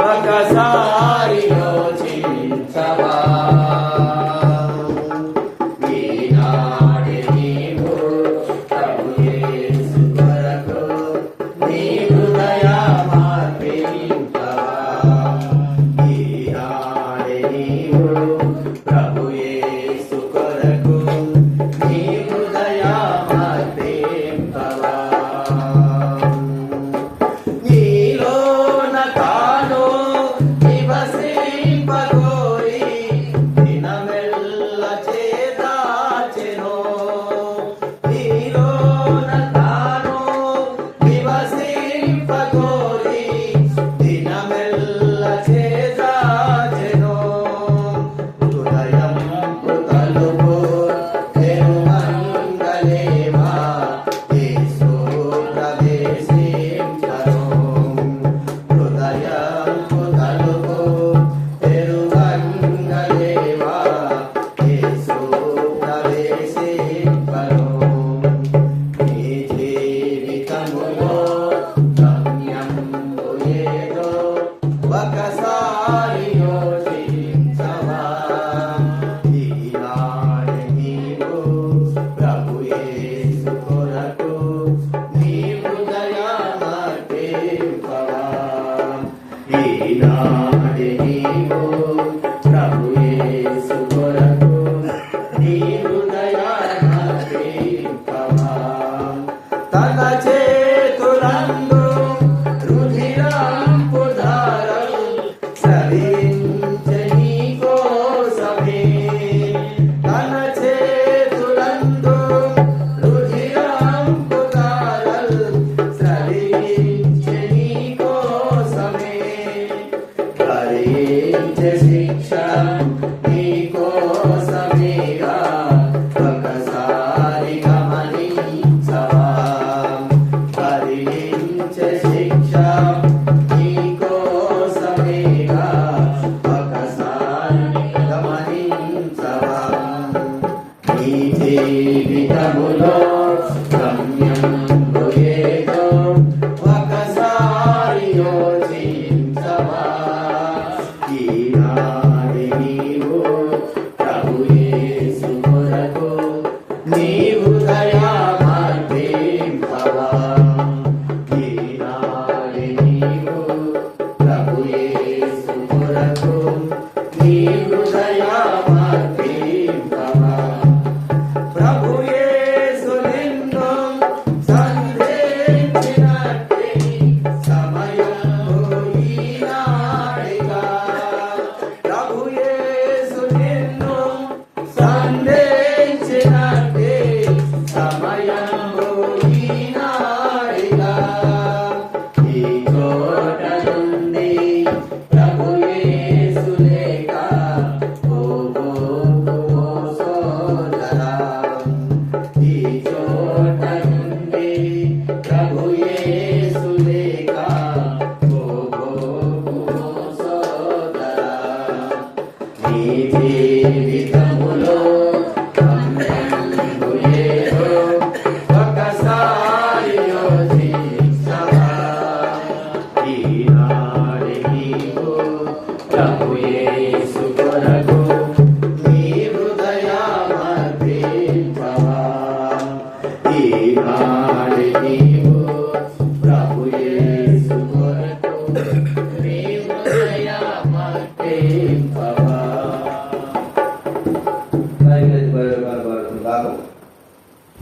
ఒకసారి యోచించవా ఈనాడే నీవు ప్రభు యేసు కొరకు నీ హృదయమర్పించవా ఈనాడే నీవు ప్రభు యేసు కొరకు నీ హృదయమర్పించవా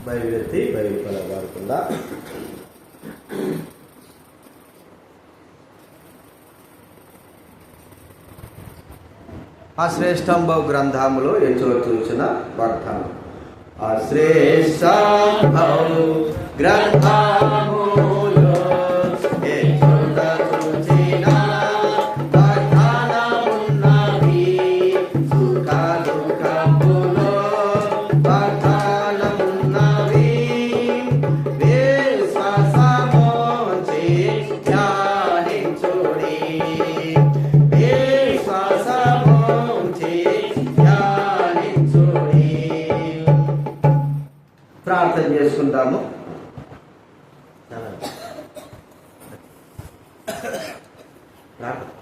బయలుదేరి బయలుపడకుండా ఆ శ్రేష్టంభవ గ్రంథములో ఎచో చూసిన వాగ్దానం ఆ శ్రేష్టంభవ గ్రంథములో ప్రార్థన చేసుకుంటాము. ప్రార్థన.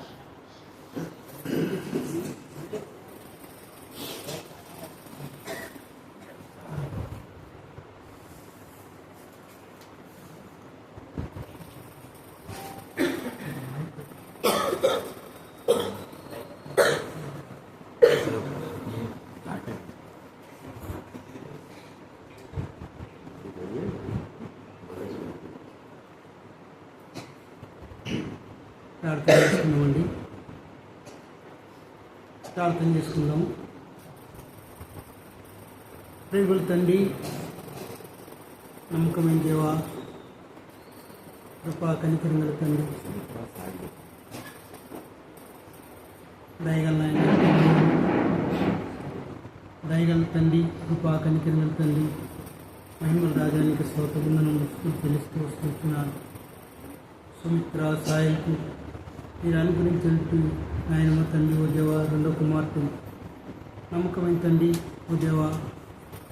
ప్రార్థన చేసుకుందామండి. ప్రార్థన చేసుకుందాము. ప్రేమల తండ్రి, నమ్మకమైన దేవా, కృపా కనికరముల తండ్రి, దయగల నాయన, దయగల తండ్రి, కృపా కనికరముల తండ్రి, మహిమల రాజానికి స్తోత్రములను చెల్లిస్తూ వస్తున్నాను. సుమిత్ర సాయికు మీరు అనుగ్రహించినట్టు ఆయన మా తండ్రి ఓ దేవా, రెండో కుమార్తెను నమ్మకమైన తండ్రి ఓ దేవా,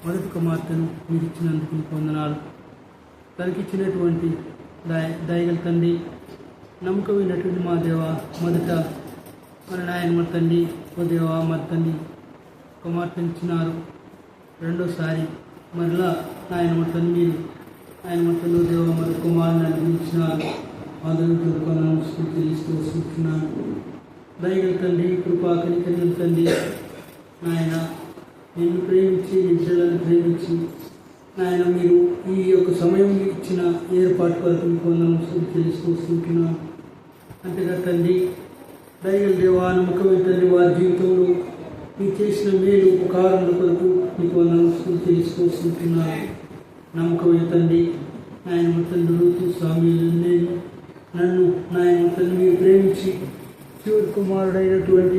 మొదటి కుమార్తెను మీరు ఇచ్చినందుకు నీకు వందనాలు. తనకిచ్చినటువంటి దయగల తండ్రి, నమ్మకమైనటువంటి మా దేవా, మొదట మరి నాయన మా తండ్రి ఓ దేవా, మా తండ్రి కుమార్తెను ఇచ్చినారు. రెండోసారి మరలా నాయన మా తండ్రి మీరు ఆయన మా తండ్రి ఓ దేవా, మరి కుమారుని అనుగ్రహించినారు. ఆదరణ తెలుస్తూ వస్తున్నాను. దయగల తండ్రి, కృపా కనికరముల తండ్రి, నాయన నిన్ను ప్రేమించి నీ పిల్లలను ప్రేమించి నాయన మీరు ఈ యొక్క సమయం ఇచ్చిన ఏర్పాటు కొరకు మీకు తెలుస్తూ వస్తున్నాను. అంతేగా తండ్రి, దయగల దేవా, నమ్మకమైన తండ్రి, వారి జీవితంలో మీరు చేసిన మేలు ఉపకారముల కొరకు మీకు వందనములు తెలుస్తూ వస్తున్నాను. నమ్మకమైన తండ్రి, నాయన తండ్రి రూతు స్వామి నన్ను నాయన తండ్రి మీరు ప్రేమించి చివరి కుమారుడైనటువంటి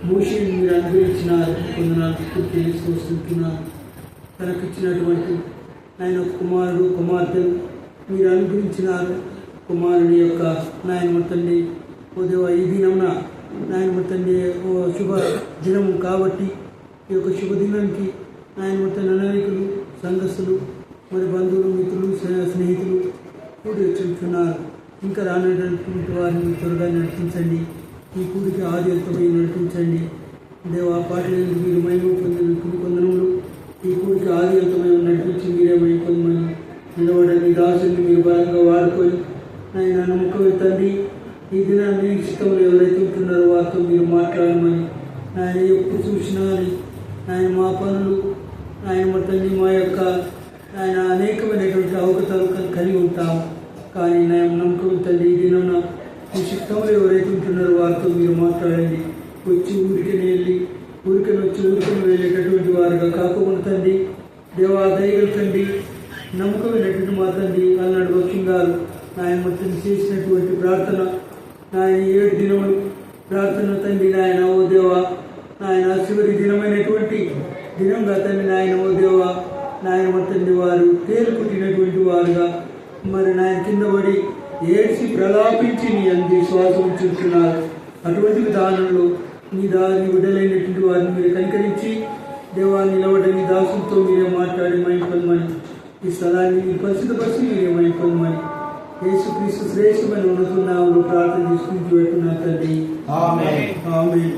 మోషేని మీరు అనుగ్రహించినారు. కొందనాలు తెలుస్తూ వస్తున్నాను. తనకిచ్చినటువంటి ఆయన కుమారుడు కుమార్తెను మీరు అనుగ్రహించినారు. కుమారుడి యొక్క నాయన తండ్రి ఓ దేవా, ఈ దినమున నాయన తండ్రి ఓ శుభ దినము కాబట్టి ఈ యొక్క శుభదినానికి నాయన తండ్రి అనేకులు సంఘస్థులు మరి బంధువులు మిత్రులు స్నేహితులు కూడి వచ్చుతున్నారు. ఇంకా రానటువంటి వారిని త్వరగా నడిపించండి. ఈ కూడికి ఆదిత్యమై నడిపించండి. దేవా, పాటలు మీరు మహిమ పొందనములు ఈ కూడికి ఆదిత్యమై నడిపించి మీరే మహిమ పొందమని నిలబడని దాసుని మీరు బలంగా వాడుకొని ఆయన నమ్మకమే తండ్రి, ఈ దినాన్ని ఇష్టంలో ఎవరైతే ఉంటున్నారో వారితో మీరు మాట్లాడమని ఆయన ఎప్పుడు చూసినా ఆయన మా పనులు ఆయన మా తండ్రి మా యొక్క ఆయన అనేకమైనటువంటి అవకతవకలు కలిగి ఉంటాం. కానీ నేను నమ్మకం తండ్రి, ఈ దినం మీ చిత్తంలో ఎవరైతే ఉంటున్నారో వారితో మీరు మాట్లాడండి. వచ్చి ఊరికని వెళ్ళి ఊరికని వచ్చి ఊరికని వెళ్ళేటటువంటి వారుగా కాకుండా తండ్రి దేవా, దయగల తండ్రి, నమ్మకమైనటువంటి మా తండ్రి అన్నాడు వకీల్ గారు ఆయన మొత్తం చేసినటువంటి ప్రార్థన ఆయన 7 దినములు ప్రార్థన తండ్రి నాయన ఓ దేవా, నాయన చివరి దినమైనటువంటి దినంగా తండ్రి నాయన ఓ దేవా, నాయన మొత్తం వారు తేలుకుట్టినటువంటి వారుగా మరి నాయన కింద పడి ఏడ్చి ప్రలాపించి నీ అంది శ్వాసం చూస్తున్నారు. అటువంటి దానంలో నీ విడలైనటువంటి వారిని మీరు కనికరించి దేవా నిలబడి నీ దాసులతో మీరే మాట్లాడి మైపొందమని ఈ స్థలాన్ని మీ పరిశుద్ధపరిచి మీరే మైపొందమని యేసుక్రీస్తు శ్రేష్టమైన ఉన్నతున్నాములు ప్రార్థన చేసుకుని పెట్టున్నా తండ్రి. ఆమేన్. ఆమేన్.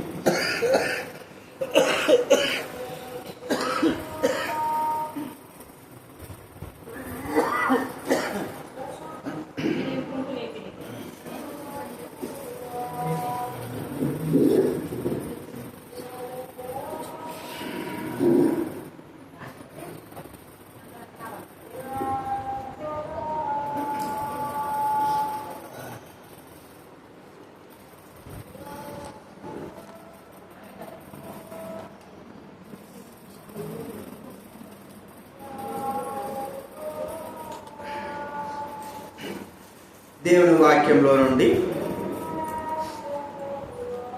దేవుని వాక్యంలో నుండి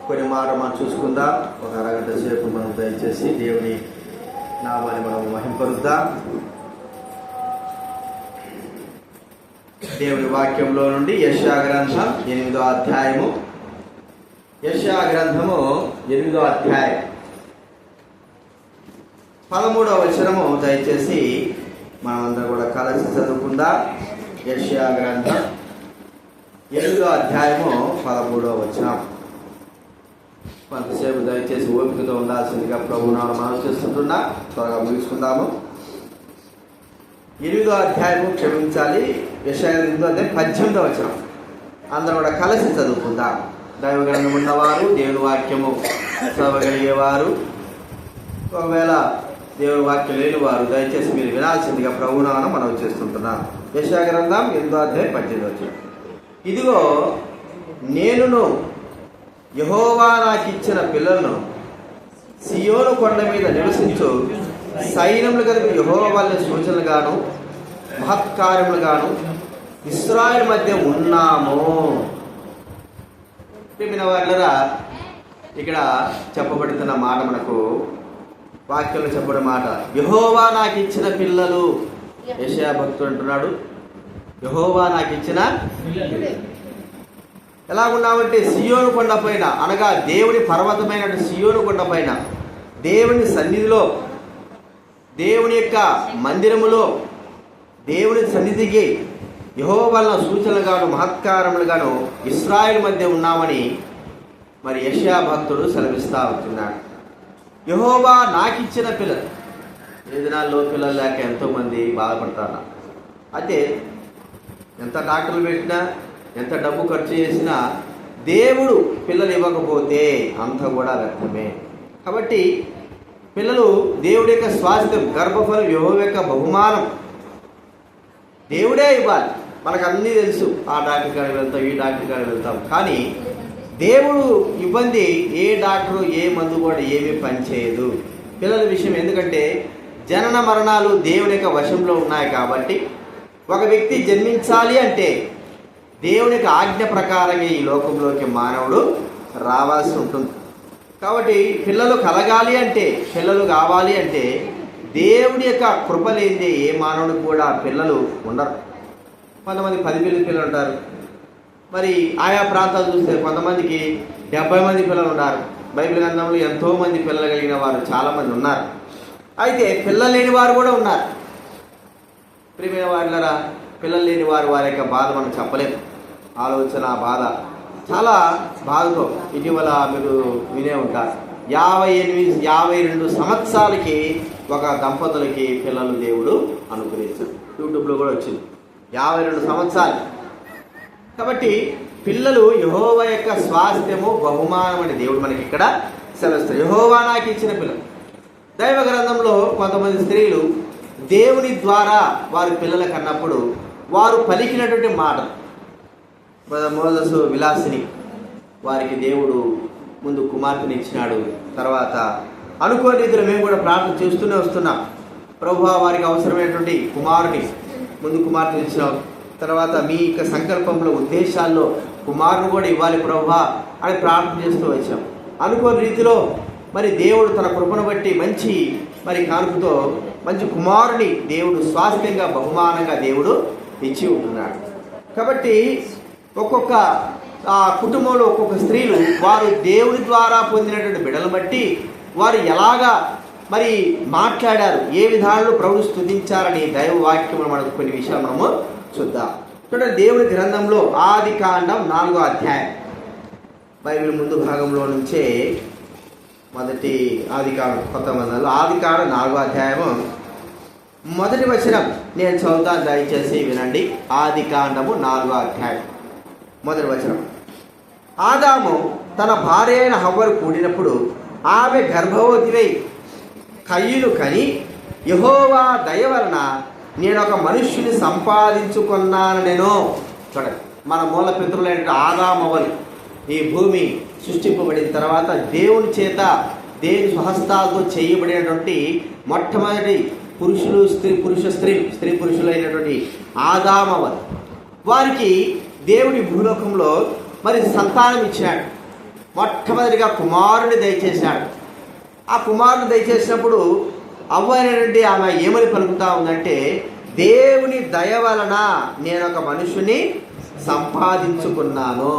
కొన్ని మాట మనం చూసుకుందాం. ఒక అరగంట సేపు మనం దయచేసి దేవుని నామాన్ని మనం మహింపరుద్దాం. దేవుని వాక్యంలో నుండి యెషయా గ్రంథం 8వ అధ్యాయము. యెషయా గ్రంథము 8వ అధ్యాయం 13వ వచనము దయచేసి మనమందరం కూడా కలిసి చదువుకుందాం. యెషయా గ్రంథం 8వ అధ్యాయము 13వ వచనం. కొంతసేపు దయచేసి ఓపికతో ఉండాల్సిందిగా ప్రభువు నామమున మనవి చేస్తుంటున్నా. త్వరగా ముగించుకుందాము. 8వ అధ్యాయము క్షమించాలి, యెషయా 8వ అధ్యాయం 18వ వచనం. అందరూ కూడా కలిసి చదువుకుందాం. దైవ గ్రంథం ఉన్నవారు, దేవుని వాక్యము చదవగలిగేవారు, ఒకవేళ దేవుని వాక్యం లేని వారు దయచేసి మీరు వినాల్సిందిగా ప్రభువు నామమున మనవి చేస్తుంటున్నాను. యెషయా గ్రంథం 8వ అధ్యాయం 18వ వచనం. ఇదిగో నేనును యెహోవా నాకిచ్చిన పిల్లలను సియోను కొండ మీద నివసించు సైన్యములు కలిపి యెహోవా వల్ల సూచనలుగాను మహత్కార్యములుగాను ఇశ్రాయేలు మధ్య ఉన్నాము. చెప్పిన వాళ్ళరా, ఇక్కడ చెప్పబడుతున్న మాట, మనకు వాక్యంలో చెప్పబడిన మాట, యెహోవా నాకు ఇచ్చిన పిల్లలు. యెషయా భక్తుడు అంటున్నాడు, యెహోవా నాకు ఇచ్చిన ఎలాగున్నామంటే సియోను కొండ పైన, అనగా దేవుని పర్వతమైన సియోను కొండ పైన, దేవుని సన్నిధిలో, దేవుని యొక్క మందిరములో, దేవుని సన్నిధికి యెహోవా వలన సూచనలుగాను మహత్కారములుగాను ఇశ్రాయేలు మధ్య ఉన్నామని మరి యెషయా భక్తుడు సెలవిస్తా ఉంటున్నాడు. యెహోవా నాకిచ్చిన పిల్లలు. ఈ దినాల్లో పిల్లలు లేక ఎంతోమంది బాధపడతారు. అయితే ఎంత డాక్టర్లు పెట్టినా, ఎంత డబ్బు ఖర్చు చేసినా దేవుడు పిల్లలు ఇవ్వకపోతే అంత కూడా వ్యర్థమే. కాబట్టి పిల్లలు దేవుడి యొక్క స్వాస్థ్యం, గర్భఫలం, యెహోవా యొక్క బహుమానం దేవుడే ఇవ్వాలి. మనకు అన్నీ తెలుసు, ఆ డాక్టర్ కాడికి వెళ్తాం, ఈ డాక్టర్ కాడికి వెళ్తాం, కానీ దేవుడు ఇబ్బంది ఏ డాక్టరు ఏ మందు కూడా ఏమీ పనిచేయదు పిల్లల విషయం. ఎందుకంటే జనన మరణాలు దేవుని యొక్క వశంలో ఉన్నాయి. కాబట్టి ఒక వ్యక్తి జన్మించాలి అంటే దేవుని యొక్క ఆజ్ఞ ప్రకారంగా ఈ లోకంలోకి మానవుడు రావాల్సి ఉంటుంది. కాబట్టి పిల్లలు కలగాలి అంటే, పిల్లలు కావాలి అంటే దేవుని యొక్క కృప లేనిదే ఏ మానవుడికి కూడా పిల్లలు ఉండరు. కొంతమంది 10 పిల్లలు ఉంటారు. మరి ఆయా ప్రాంతాలు చూస్తే కొంతమందికి 70 మంది పిల్లలు ఉన్నారు. బైబిల్ గ్రంథంలో ఎంతోమంది పిల్లలు కలిగిన వారు చాలామంది ఉన్నారు. అయితే పిల్లలు లేని వారు కూడా ఉన్నారు. ప్రియమైన వారులారా, పిల్లలు లేని వారు వారి యొక్క బాధ మనం చెప్పలేము. ఆలోచన, బాధ, చాలా బాధతో ఇటీవల మీరు వినే ఉంటారు. 52 సంవత్సరాలకి ఒక దంపతులకి పిల్లలు దేవుడు అనుగ్రహించాడు. యూట్యూబ్లో కూడా వచ్చింది. 52 సంవత్సరాలు. కాబట్టి పిల్లలు యెహోవా యొక్క స్వాస్థ్యము, బహుమానం అని దేవుడు మనకి ఇక్కడ సెలవిస్తారు. యెహోవా నాకు ఇచ్చిన పిల్లలు. దైవ గ్రంథంలో కొంతమంది స్త్రీలు దేవుని ద్వారా వారి పిల్లల కన్నప్పుడు వారు పలికినటువంటి మాట, మోసెసు విలాసిని, వారికి దేవుడు ముందు కుమార్తెని ఇచ్చినాడు. తర్వాత అనుకోని రీతిలో మేము కూడా ప్రార్థన చేస్తూనే వస్తున్నాం. ప్రభువా, వారికి అవసరమైనటువంటి కుమారుని ముందు కుమార్తెని ఇచ్చినాం. తర్వాత మీ యొక్క సంకల్పంలో, ఉద్దేశాల్లో కుమారుని కూడా ఇవ్వాలి ప్రభువా అని ప్రార్థన చేస్తూ వచ్చాం. అనుకోని రీతిలో మరి దేవుడు తన కృపను బట్టి మంచి మరి కానుకతో మంచి కుమారుని దేవుడు స్వాస్థ్యంగా, బహుమానంగా దేవుడు ఇచ్చి ఉంటున్నాడు. కాబట్టి ఒక్కొక్క కుటుంబంలో ఒక్కొక్క స్త్రీలు వారు దేవుని ద్వారా పొందినటువంటి బిడ్డలను బట్టి వారు ఎలాగా మరి మాట్లాడారు, ఏ విధానంలో ప్రభువు స్తుతించారని దైవ వాక్యములు మనకు కొన్ని విషయాలు మనము చూద్దాం. చూడండి, దేవుని గ్రంథంలో ఆదికాండం 4వ అధ్యాయం, బైబిల్ ముందు భాగంలో నుంచే మొదటి ఆదికాండం, కొత్త మందంలో ఆదికాండం 4వ అధ్యాయము మొదటి వచనం నేను చదువుతాను, దయచేసి వినండి. ఆదికాండము 4వ అధ్యాయం మొదటి వచనం. ఆదాము తన భార్య అయిన హవ్వను కూడినప్పుడు ఆమె గర్భవతివై కయ్యూను కని, యెహోవా దయ వలన నేను ఒక మనుష్యుని సంపాదించుకున్నాను. నేను చూడండి, మన మూల పితరులైన ఆదామవ్వలు ఈ భూమి సృష్టింపబడిన తర్వాత దేవుని చేత, దేవుని స్వహస్తాలతో చేయబడినటువంటి మొట్టమొదటి స్త్రీ పురుషులైనటువంటి ఆదామవ్వలు, వారికి దేవుడి భూలోకంలో మరి సంతానం ఇచ్చినాడు. మొట్టమొదటిగా కుమారుని దయచేసినాడు. ఆ కుమారుని దయచేసినప్పుడు అవ్వ అనేటువంటి ఆమె ఏమని పలుకుతా ఉందంటే, దేవుని దయ వలన నేను ఒక మనుషుని సంపాదించుకున్నాను.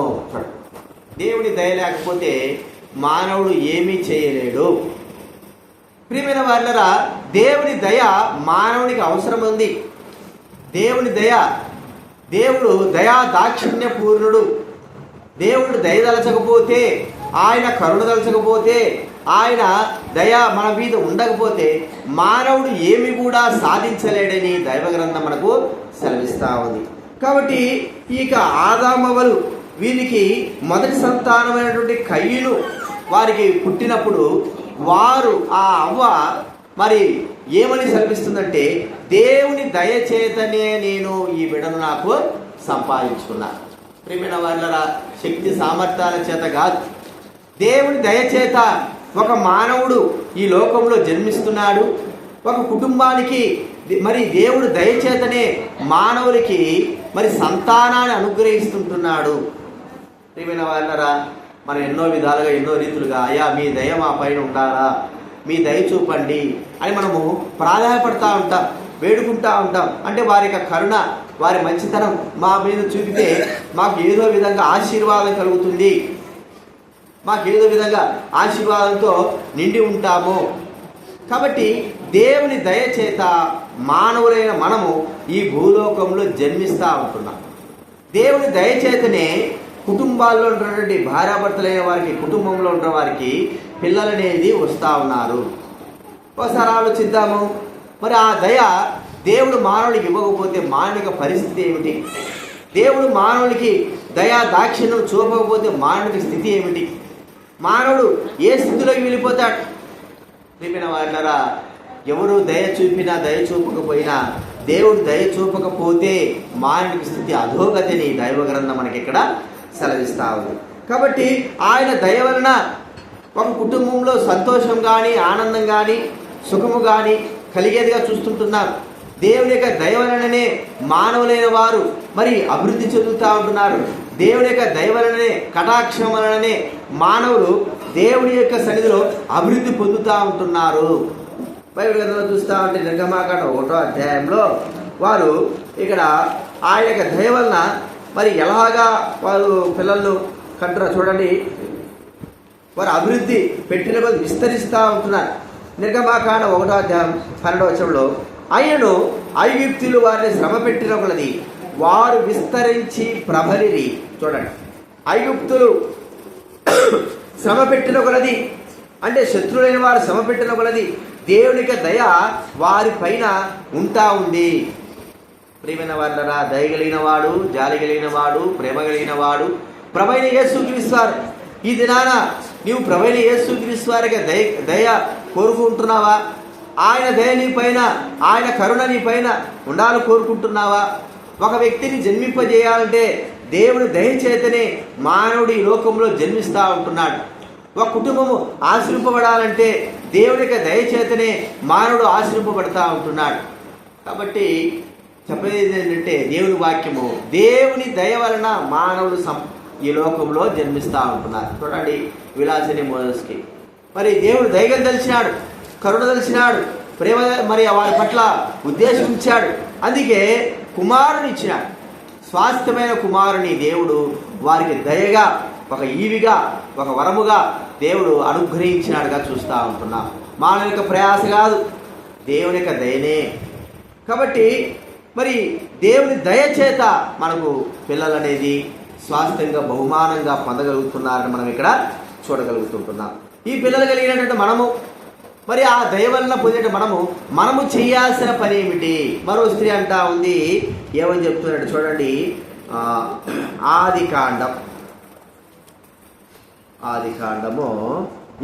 దేవుని దయ లేకపోతే మానవుడు ఏమీ చేయలేడు. ప్రియమైన వాళ్ళరా, దేవుని దయ మానవునికి అవసరం ఉంది. దేవుని దయ దేవుడు దయా దాక్షిణ్య పూర్ణుడు. దేవుడు దయదలచకపోతే, ఆయన కరుణ దలచకపోతే, ఆయన దయ మన మీద ఉండకపోతే మానవుడు ఏమి కూడా సాధించలేడని దైవ గ్రంథం మనకు సెలవిస్తూ ఉంది. కాబట్టి ఇక ఆదామవలు వీరికి మొదటి సంతానమైనటువంటి కయ్యను వారికి పుట్టినప్పుడు వారు ఆ అవ్వ మరి ఏమని సెలవిస్తుందంటే, దేవుని దయచేతనే నేను ఈ బిడ్డను నాకు సంపాదించుకున్నా. ప్రియమైన వాళ్ళరా, శక్తి సామర్థ్యాల చేత కాదు, దేవుని దయచేత ఒక మానవుడు ఈ లోకంలో జన్మిస్తున్నాడు. ఒక కుటుంబానికి మరి దేవుడు దయచేతనే మానవులకి మరి సంతానాన్ని అనుగ్రహిస్తుంటున్నాడు. ప్రియమైన వాళ్ళరా, మనం ఎన్నో విధాలుగా ఎన్నో రీతులుగా అయ్యా మీ దయ మా పైన ఉండాలా, మీ దయ చూపండి అని మనము ప్రాధాయపడతా ఉంటాం, వేడుకుంటా ఉంటాం. అంటే వారి యొక్క కరుణ, వారి మంచితనం మా మీద చూపితే మాకు ఏదో విధంగా ఆశీర్వాదం కలుగుతుంది, మాకేదో విధంగా ఆశీర్వాదంతో నిండి ఉంటాము. కాబట్టి దేవుని దయచేత మానవులైన మనము ఈ భూలోకంలో జన్మిస్తూ ఉంటున్నాం. దేవుని దయచేతనే కుటుంబాల్లో ఉన్నటువంటి భార్యాభర్తలైన వారికి, కుటుంబంలో ఉన్న వారికి పిల్లలు అనేది వస్తూ ఉన్నారు. ఒకసారి ఆలోచిద్దాము, మరి ఆ దయ దేవుడు మానవుడికి ఇవ్వకపోతే మానవుడికి పరిస్థితి ఏమిటి? దేవుడు మానవుడికి దయా దాక్షిణ్యం చూపకపోతే మానవుడికి స్థితి ఏమిటి? మానవుడు ఏ స్థితిలోకి వెళ్ళిపోతాడు? ప్రియమైన వాళ్ళరా, ఎవరు దయ చూపినా దయ చూపకపోయినా దేవుడు దయ చూపకపోతే మానవుడికి స్థితి అధోగతిని దైవ గ్రంథం మనకి ఇక్కడ సెలవిస్తా ఉంది. కాబట్టి ఆయన దయ వలన ఒక కుటుంబంలో సంతోషం కానీ, ఆనందం కానీ, సుఖము కానీ కలిగేదిగా చూస్తుంటున్నారు. దేవుని యొక్క దయ వలననే మానవులైన వారు మరి అభివృద్ధి చెందుతూ ఉంటున్నారు. దేవుని యొక్క దయ వలననే, కటాక్షం వలననే మానవులు దేవుని యొక్క సన్నిధిలో అభివృద్ధి పొందుతూ ఉంటున్నారు. బైబిల్ గ్రంథంలో చూస్తూ ఉంటే నిర్గమాకాండం 1వ అధ్యాయంలో వారు ఇక్కడ ఆయన యొక్క దయ వలన మరి ఎలాగా వారు పిల్లలను కంటారో చూడండి. వారు అభివృద్ధి పెట్టిన కొద్ది విస్తరిస్తూ ఉంటున్నారు. నిర్గమాకాండం 1వ అధ్యాయం 12వ వచనంలో, ఆయనను ఐగుప్తీయులు వారిని శ్రమ పెట్టిన కొలది వారు విస్తరించి ప్రబలిరి. చూడండి, ఐగుప్తులు శ్రమ పెట్టిన కొలది అంటే శత్రులైన వారు శ్రమ పెట్టిన కొలది దేవునికి దయ వారి పైన ఉంటా ఉంది. ప్రియమైన వాళ్ళరా, దయ కలిగిన వాడు, జాలి కలిగిన వాడు, ప్రేమ కలిగిన వాడు ప్రభువైన యేసుక్రీస్తు వారు. ఈ దినాన నీవు ప్రభువైన యేసుక్రీస్తు వారికి దయ కోరుకుంటున్నావా? ఆయన దయ నీ పైన, ఆయన కరుణ నీ పైన ఉండాలని కోరుకుంటున్నావా? ఒక వ్యక్తిని జన్మింపజేయాలంటే దేవుడు దయచేతనే మానవుడు ఈ లోకంలో జన్మిస్తూ ఉంటున్నాడు. ఒక కుటుంబము ఆశ్రయింపబడాలంటే దేవుడి యొక్క దయచేతనే మానవుడు ఆశ్రయింపబడతా ఉంటున్నాడు. కాబట్టి చెప్పేది ఏంటంటే దేవుని వాక్యము, దేవుని దయ వలన మానవుడు ఈ లోకంలో జన్మిస్తూ ఉంటున్నారు. చూడండి, విలాసిని మోసకి మరి దేవుడు దయగలు తెలిసినాడు, కరుణ తెలిసినాడు, ప్రేమ మరి వారి పట్ల ఉద్దేశించాడు. అందుకే కుమారుని ఇచ్చినాడు. స్వాస్థ్యమైన కుమారుని దేవుడు వారికి దయగా, ఒక ఈవిగా, ఒక వరముగా దేవుడు అనుగ్రహించినాడుగా చూస్తూ ఉంటున్నాం. మానవ యొక్క ప్రయాస కాదు, దేవుని యొక్క దయనే. కాబట్టి మరి దేవుని దయచేత మనకు పిల్లలు అనేది స్వాస్థ్యంగా, బహుమానంగా పొందగలుగుతున్నారని మనం ఇక్కడ చూడగలుగుతుంటున్నాం. ఈ పిల్లలు కలిగినటువంటి మనము మరి ఆ దయ వలన పొందేట మనము చేయాల్సిన పని ఏమిటి? మరో స్త్రీ అంటా ఉంది, ఏమని చెప్తున్నాడు చూడండి. ఆదికాండము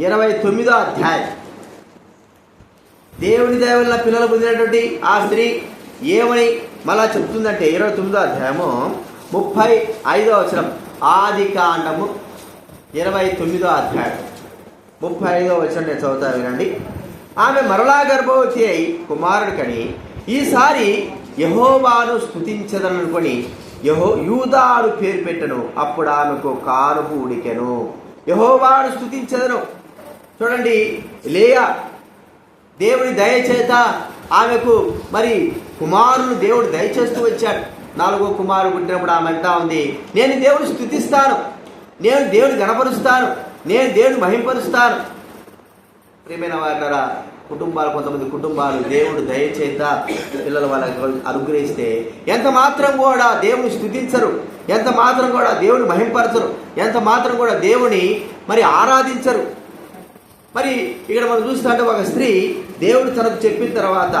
29వ అధ్యాయం. దేవుని దయ వలన పిల్లలు పొందినటువంటి ఆ స్త్రీ ఏమని మళ్ళా చెప్తుందంటే 29వ అధ్యాయము 35వ వచనం. ఆదికాండము 29వ అధ్యాయం 35వ వచనం నేను చదువుతా వినండి. ఆమె మరలా గర్భవతి అయి కుమారుడు కని ఈసారి యెహోవాను స్తుతించదనుకొని యూదాను పేరు పెట్టను. అప్పుడు ఆమెకు కానుపు ఉడికెను. యెహోవాను స్తుతించదను. చూడండి, లేయా దేవుని దయచేత ఆమెకు మరి కుమారుని దేవుడు దయచేస్తూ వచ్చాడు. 4వ కుమారుడు పుట్టినప్పుడు ఆమె అంటా ఉంది, నేను దేవుని స్తుతిస్తాను, నేను దేవుని గణపరుస్తాను, నేను దేవుని మహింపరుస్తాను. ప్రియమైన వారులారా, కొంతమంది కుటుంబాలు దేవుడు దయచేత పిల్లలు వాళ్ళకి అనుగ్రహిస్తే ఎంత మాత్రం కూడా దేవుని స్తుతించరు, ఎంత మాత్రం కూడా దేవుని మహింపరచరు, ఎంత మాత్రం కూడా దేవుని మరి ఆరాధించరు. మరి ఇక్కడ మనం చూస్తుంటే ఒక స్త్రీ దేవుడు తనకు చెప్పిన తర్వాత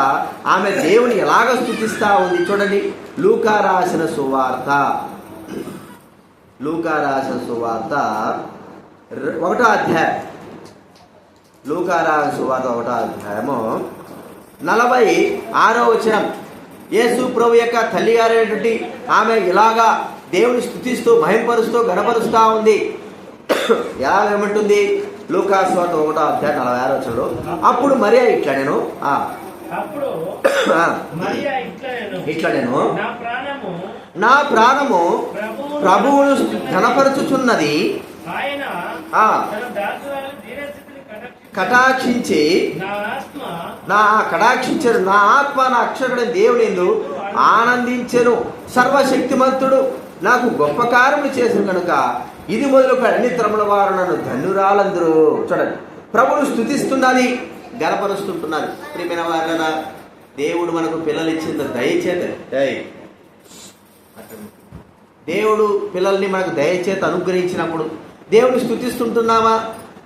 ఆమె దేవుని ఎలాగ స్తుతిస్తా ఉంది చూడండి. లూకా రాసిన సువార్త 1వ అధ్యాయం, లూకా రాసిన సువార్త 1వ అధ్యాయము 46వ వచనం. యేసు ప్రభు యొక్క తల్లి గారైనటువంటి ఆమె ఇలాగా దేవుని స్తుతిస్తూ మహింపరుస్తూ గణపరుస్తూ ఉంది. ఎలాగేమంటుంది? లూకా సువార్త 1వ అధ్యాయం 46వ వచనంలో, అప్పుడు మరియా ఇట్లా నేను నా ప్రాణము ప్రభువును ఘనపరచుచున్నది, కటాక్షించి కటాక్షించరు, నా ఆత్మ నా అక్షరుడైన దేవుని యందు ఆనందించెను. సర్వశక్తిమంతుడు నాకు గొప్ప కార్యములు చేసిన కనుక ఇది మొదలుకు అన్ని తరముల వారు నన్ను ధన్యురాలందరూ. చూడండి, ప్రభువును స్తుతిస్తున్నది, గనపరుస్తుంటున్నది. ప్రియమైన వారనా, దేవుడు మనకు పిల్లలు ఇచ్చిన దయచేత, దేవుడు పిల్లల్ని మనకు దయచేత అనుగ్రహించినప్పుడు దేవుని స్తుతిస్తుంటున్నామా,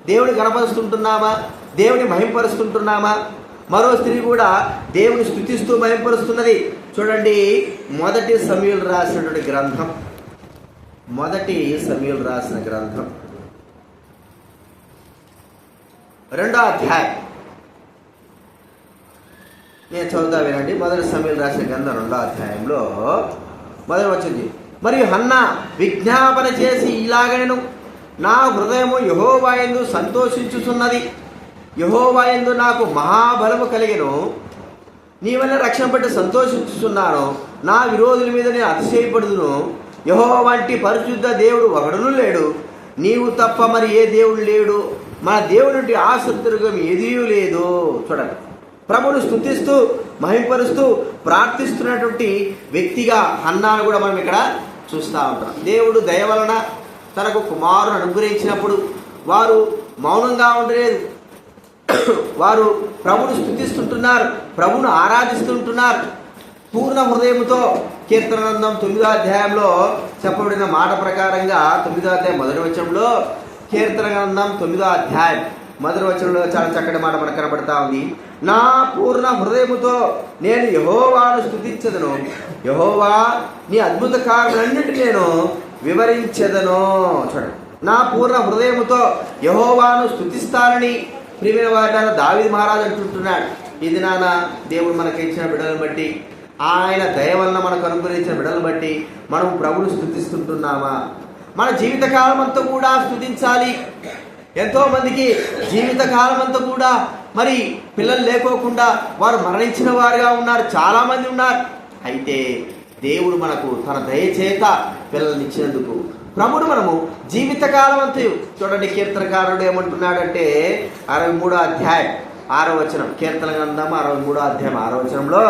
దేవుని గనపరుస్తుంటున్నామా, దేవుని మహింపరుస్తుంటున్నామా? మరో స్త్రీ కూడా దేవుని స్తుతిస్తూ మహింపరుస్తున్నది. చూడండి, 1 సమూయేలు రాసినటువంటి గ్రంథం, 1 సమూయేలు రాసిన గ్రంథం 2వ అధ్యాయం. నేను చదువుతా వినండి. 1 సమూయేలు రాసిన గ్రంథం 2వ అధ్యాయంలో మొదలు వచ్చింది. మరియు హన్నా విజ్ఞాపన చేసి ఇలాగనెను, నా హృదయము యెహోవా యందు సంతోషించుచున్నది, యెహోవా యందు నాకు మహాబలము కలిగెను, నీ వల్ల రక్షణ పట్టి సంతోషించుచున్నాను, నా విరోధుల మీద నేను అతిశయపడుదును. యెహోవా వంటి పరిశుద్ధ దేవుడు ఒకడును లేడు, నీవు తప్ప మరి ఏ దేవుడు లేడు, మన దేవుడి ఆసక్తిగా ఏదీ లేదు. చూడండి, ప్రభువును స్తుతిస్తూ మహింపరుస్తూ ప్రార్థిస్తున్నటువంటి వ్యక్తిగా హన్నాను కూడా మనం ఇక్కడ చూస్తూ ఉంటాం. దేవుడు దయ వలన తనకు కుమారుని అనుగ్రహించినప్పుడు వారు మౌనంగా ఉండలేదు, వారు ప్రభువును స్తుతిస్తుంటున్నారు, ప్రభువును ఆరాధిస్తుంటున్నారు పూర్ణ హృదయంతో. కీర్తన గ్రంథం 9వ అధ్యాయంలో చెప్పబడిన మాట ప్రకారంగా 9వ అధ్యాయం 1వ వచనంలో, కీర్తన గ్రంథం 9వ అధ్యాయం 1వ వచనంలో చాలా చక్కటి మాట మనకు కనబడతా ఉంది. నా పూర్ణ హృదయముతో నేను యెహోవాను స్తుతించెదను, యెహోవా నీ అద్భుత కార్యాలన్నిటిని నేను వివరించెదను. చూడండి, నా పూర్ణ హృదయముతో యెహోవాను స్తుతిస్తానని ప్రియమైన వారిని దావీదు మహారాజు అంటుంటున్నాడు. ఇది నాన్న దేవుడు మనకి ఇచ్చిన బిడ్డలను బట్టి, ఆయన దయ వలన మనకు అనుగ్రహించిన బిడ్డలను బట్టి మనం ప్రభువును స్తుతిస్తుంటున్నామా? మన జీవితకాలం అంతా కూడా స్తుతించాలి. ఎంతో మందికి జీవితకాలం అంతా కూడా మరి పిల్లలు లేకోకుండా వారు మరణించిన వారుగా ఉన్నారు, చాలామంది ఉన్నారు. అయితే దేవుడు మనకు తన దయచేత పిల్లల్ని ఇచ్చినందుకు ప్రభుడు మనము జీవితకాలం అంతయు. చూడండి, కీర్తనకారుడు ఏమంటున్నాడంటే 63వ అధ్యాయం 6వ వచనం, కీర్తన గ్రంథం 63వ అధ్యాయం 6వ వచనంలో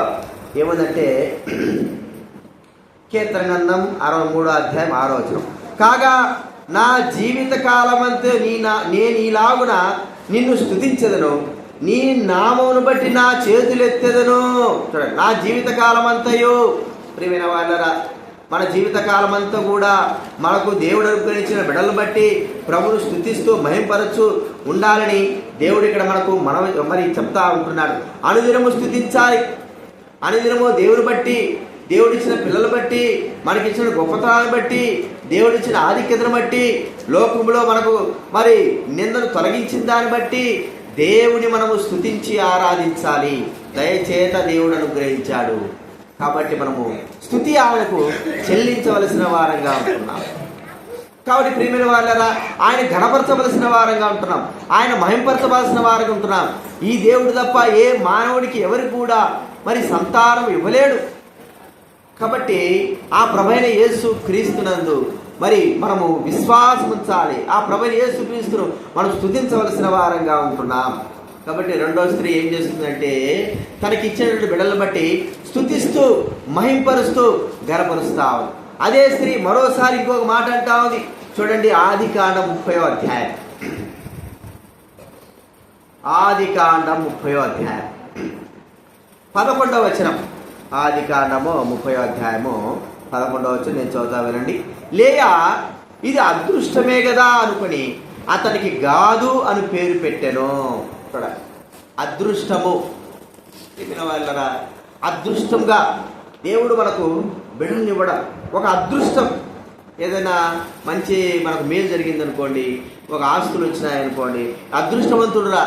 ఏముందంటే, కీర్తన గ్రంథం 63వ అధ్యాయం 6వ వచనం, కాగా నా జీవితకాలమంతా నేను ఈలాగున నిన్ను స్తుతించెదను, నీ నామమును బట్టి నా చేతులెత్తెదను. చూడండి, నా జీవితకాలం అంతయు. ప్రియమైన వాళ్ళరా, మన జీవితకాలం అంతా కూడా మనకు దేవుడు అనుగ్రహించిన బిడ్డలను బట్టి ప్రభువును స్తుతిస్తూ మహింపరచు ఉండాలని దేవుడు ఇక్కడ మనకు మరి చెప్తా ఉంటున్నాడు. అనుదినము స్తుతించాలి, అనుదినము దేవుని బట్టి, దేవుడిచ్చిన పిల్లలు బట్టి, మనకిచ్చిన గొప్పతనాన్ని బట్టి, దేవుడిచ్చిన ఆధిక్యతను బట్టి, లోకంలో మనకు మరి నిందను తొలగించిన దాన్ని బట్టి దేవుని మనము స్తుతించి ఆరాధించాలి. దయచేత దేవుడు అనుగ్రహించాడు కాబట్టి మనము స్తుతి ఆయనకు చెల్లించవలసిన వారంగా ఉంటున్నాం. కాబట్టి ప్రియమైన వాళ్ళరా, ఆయన ఘనపరచవలసిన వారంగా ఉంటున్నాం, ఆయన మహింపరచవలసిన వారంగా ఉంటున్నాం. ఈ దేవుడు తప్ప ఏ మానవుడికి ఎవరికి కూడా మరి సంతానం ఇవ్వలేడు. కాబట్టి ఆ ప్రభువైన యేసు క్రీస్తునందు మరి మనము విశ్వాసం ఉంచాలి. ఆ ప్రభువైన యేసు క్రీస్తును మనం స్తుతించవలసిన వారంగా ఉంటున్నాం. కాబట్టి రెండో స్త్రీ ఏం చేస్తుందంటే, తనకిచ్చినటువంటి బిడ్డలను బట్టి స్తుతిస్తూ మహింపరుస్తూ గర్వపరుస్తా ఉంది. అదే స్త్రీ మరోసారి ఇంకొక మాట అంటా ఉంది. చూడండి, ఆదికాండం 30వ అధ్యాయం ఆదికాండం 30వ అధ్యాయం 11వ వచనం. ఆదికాండము 30వ అధ్యాయము 11వ వచనం నేను చదువుతా వినండి. లేయా ఇది అదృష్టమే కదా అనుకుని అతనికి గాదు అని పేరు పెట్టెను. ఇక్కడ అదృష్టము వాళ్ళరా, అదృష్టంగా దేవుడు మనకు బిడ్డల్ని ఇవ్వడం ఒక అదృష్టం. ఏదైనా మంచి మనకు మేలు జరిగిందనుకోండి, ఒక ఆస్తులు వచ్చినాయనుకోండి, అదృష్టవంతుడురా,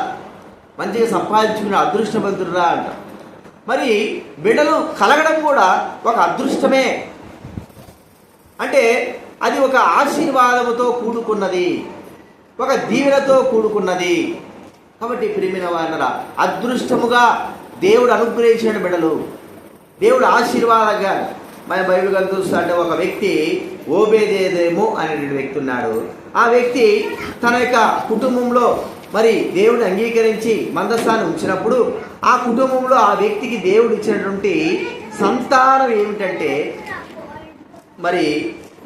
మంచిగా సంపాదించుకున్న అదృష్టవంతుడురా అంట. మరి బిడ్డలు కలగడం కూడా ఒక అదృష్టమే. అంటే అది ఒక ఆశీర్వాదముతో కూడుకున్నది, ఒక దీవెనతో కూడుకున్నది. కాబట్టి ప్రియమైన వారరా, అదృష్టముగా దేవుడు అనుగ్రహించిన బిడ్డలు, దేవుడు ఆశీర్వాదంగా. మన బైబిల్ గ్రంథం చూస్తే అంటే ఒక వ్యక్తి ఓబేదేదేము అనే వ్యక్తి ఉన్నాడు. ఆ వ్యక్తి తన యొక్క కుటుంబంలో మరి దేవుడిని అంగీకరించి మందస్థానం ఉంచినప్పుడు ఆ కుటుంబంలో ఆ వ్యక్తికి దేవుడు ఇచ్చినటువంటి సంతానం ఏమిటంటే మరి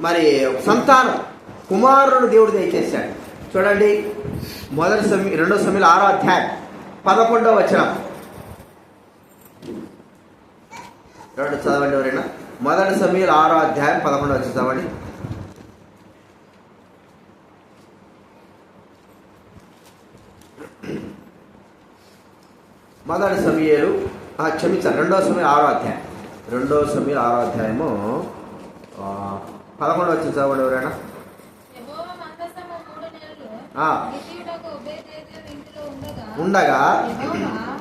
మరి సంతానం కుమారుడు దేవుడు దయచేశాడు. చూడండి, 2 సమూయేలు 6వ అధ్యాయం 11వ వచనం. 2 చదవండి ఎవరైనా. 1 సమూయేలు 6వ అధ్యాయం 11వ వచనం చదవండి. మొదటి సమూయేలు క్షమించాలి 2వ సమూయేలు 6వ అధ్యాయం 2వ సమూయేలు 6వ అధ్యాయము 11వ వచనం చదవండి ఎవరైనా. ఉండగా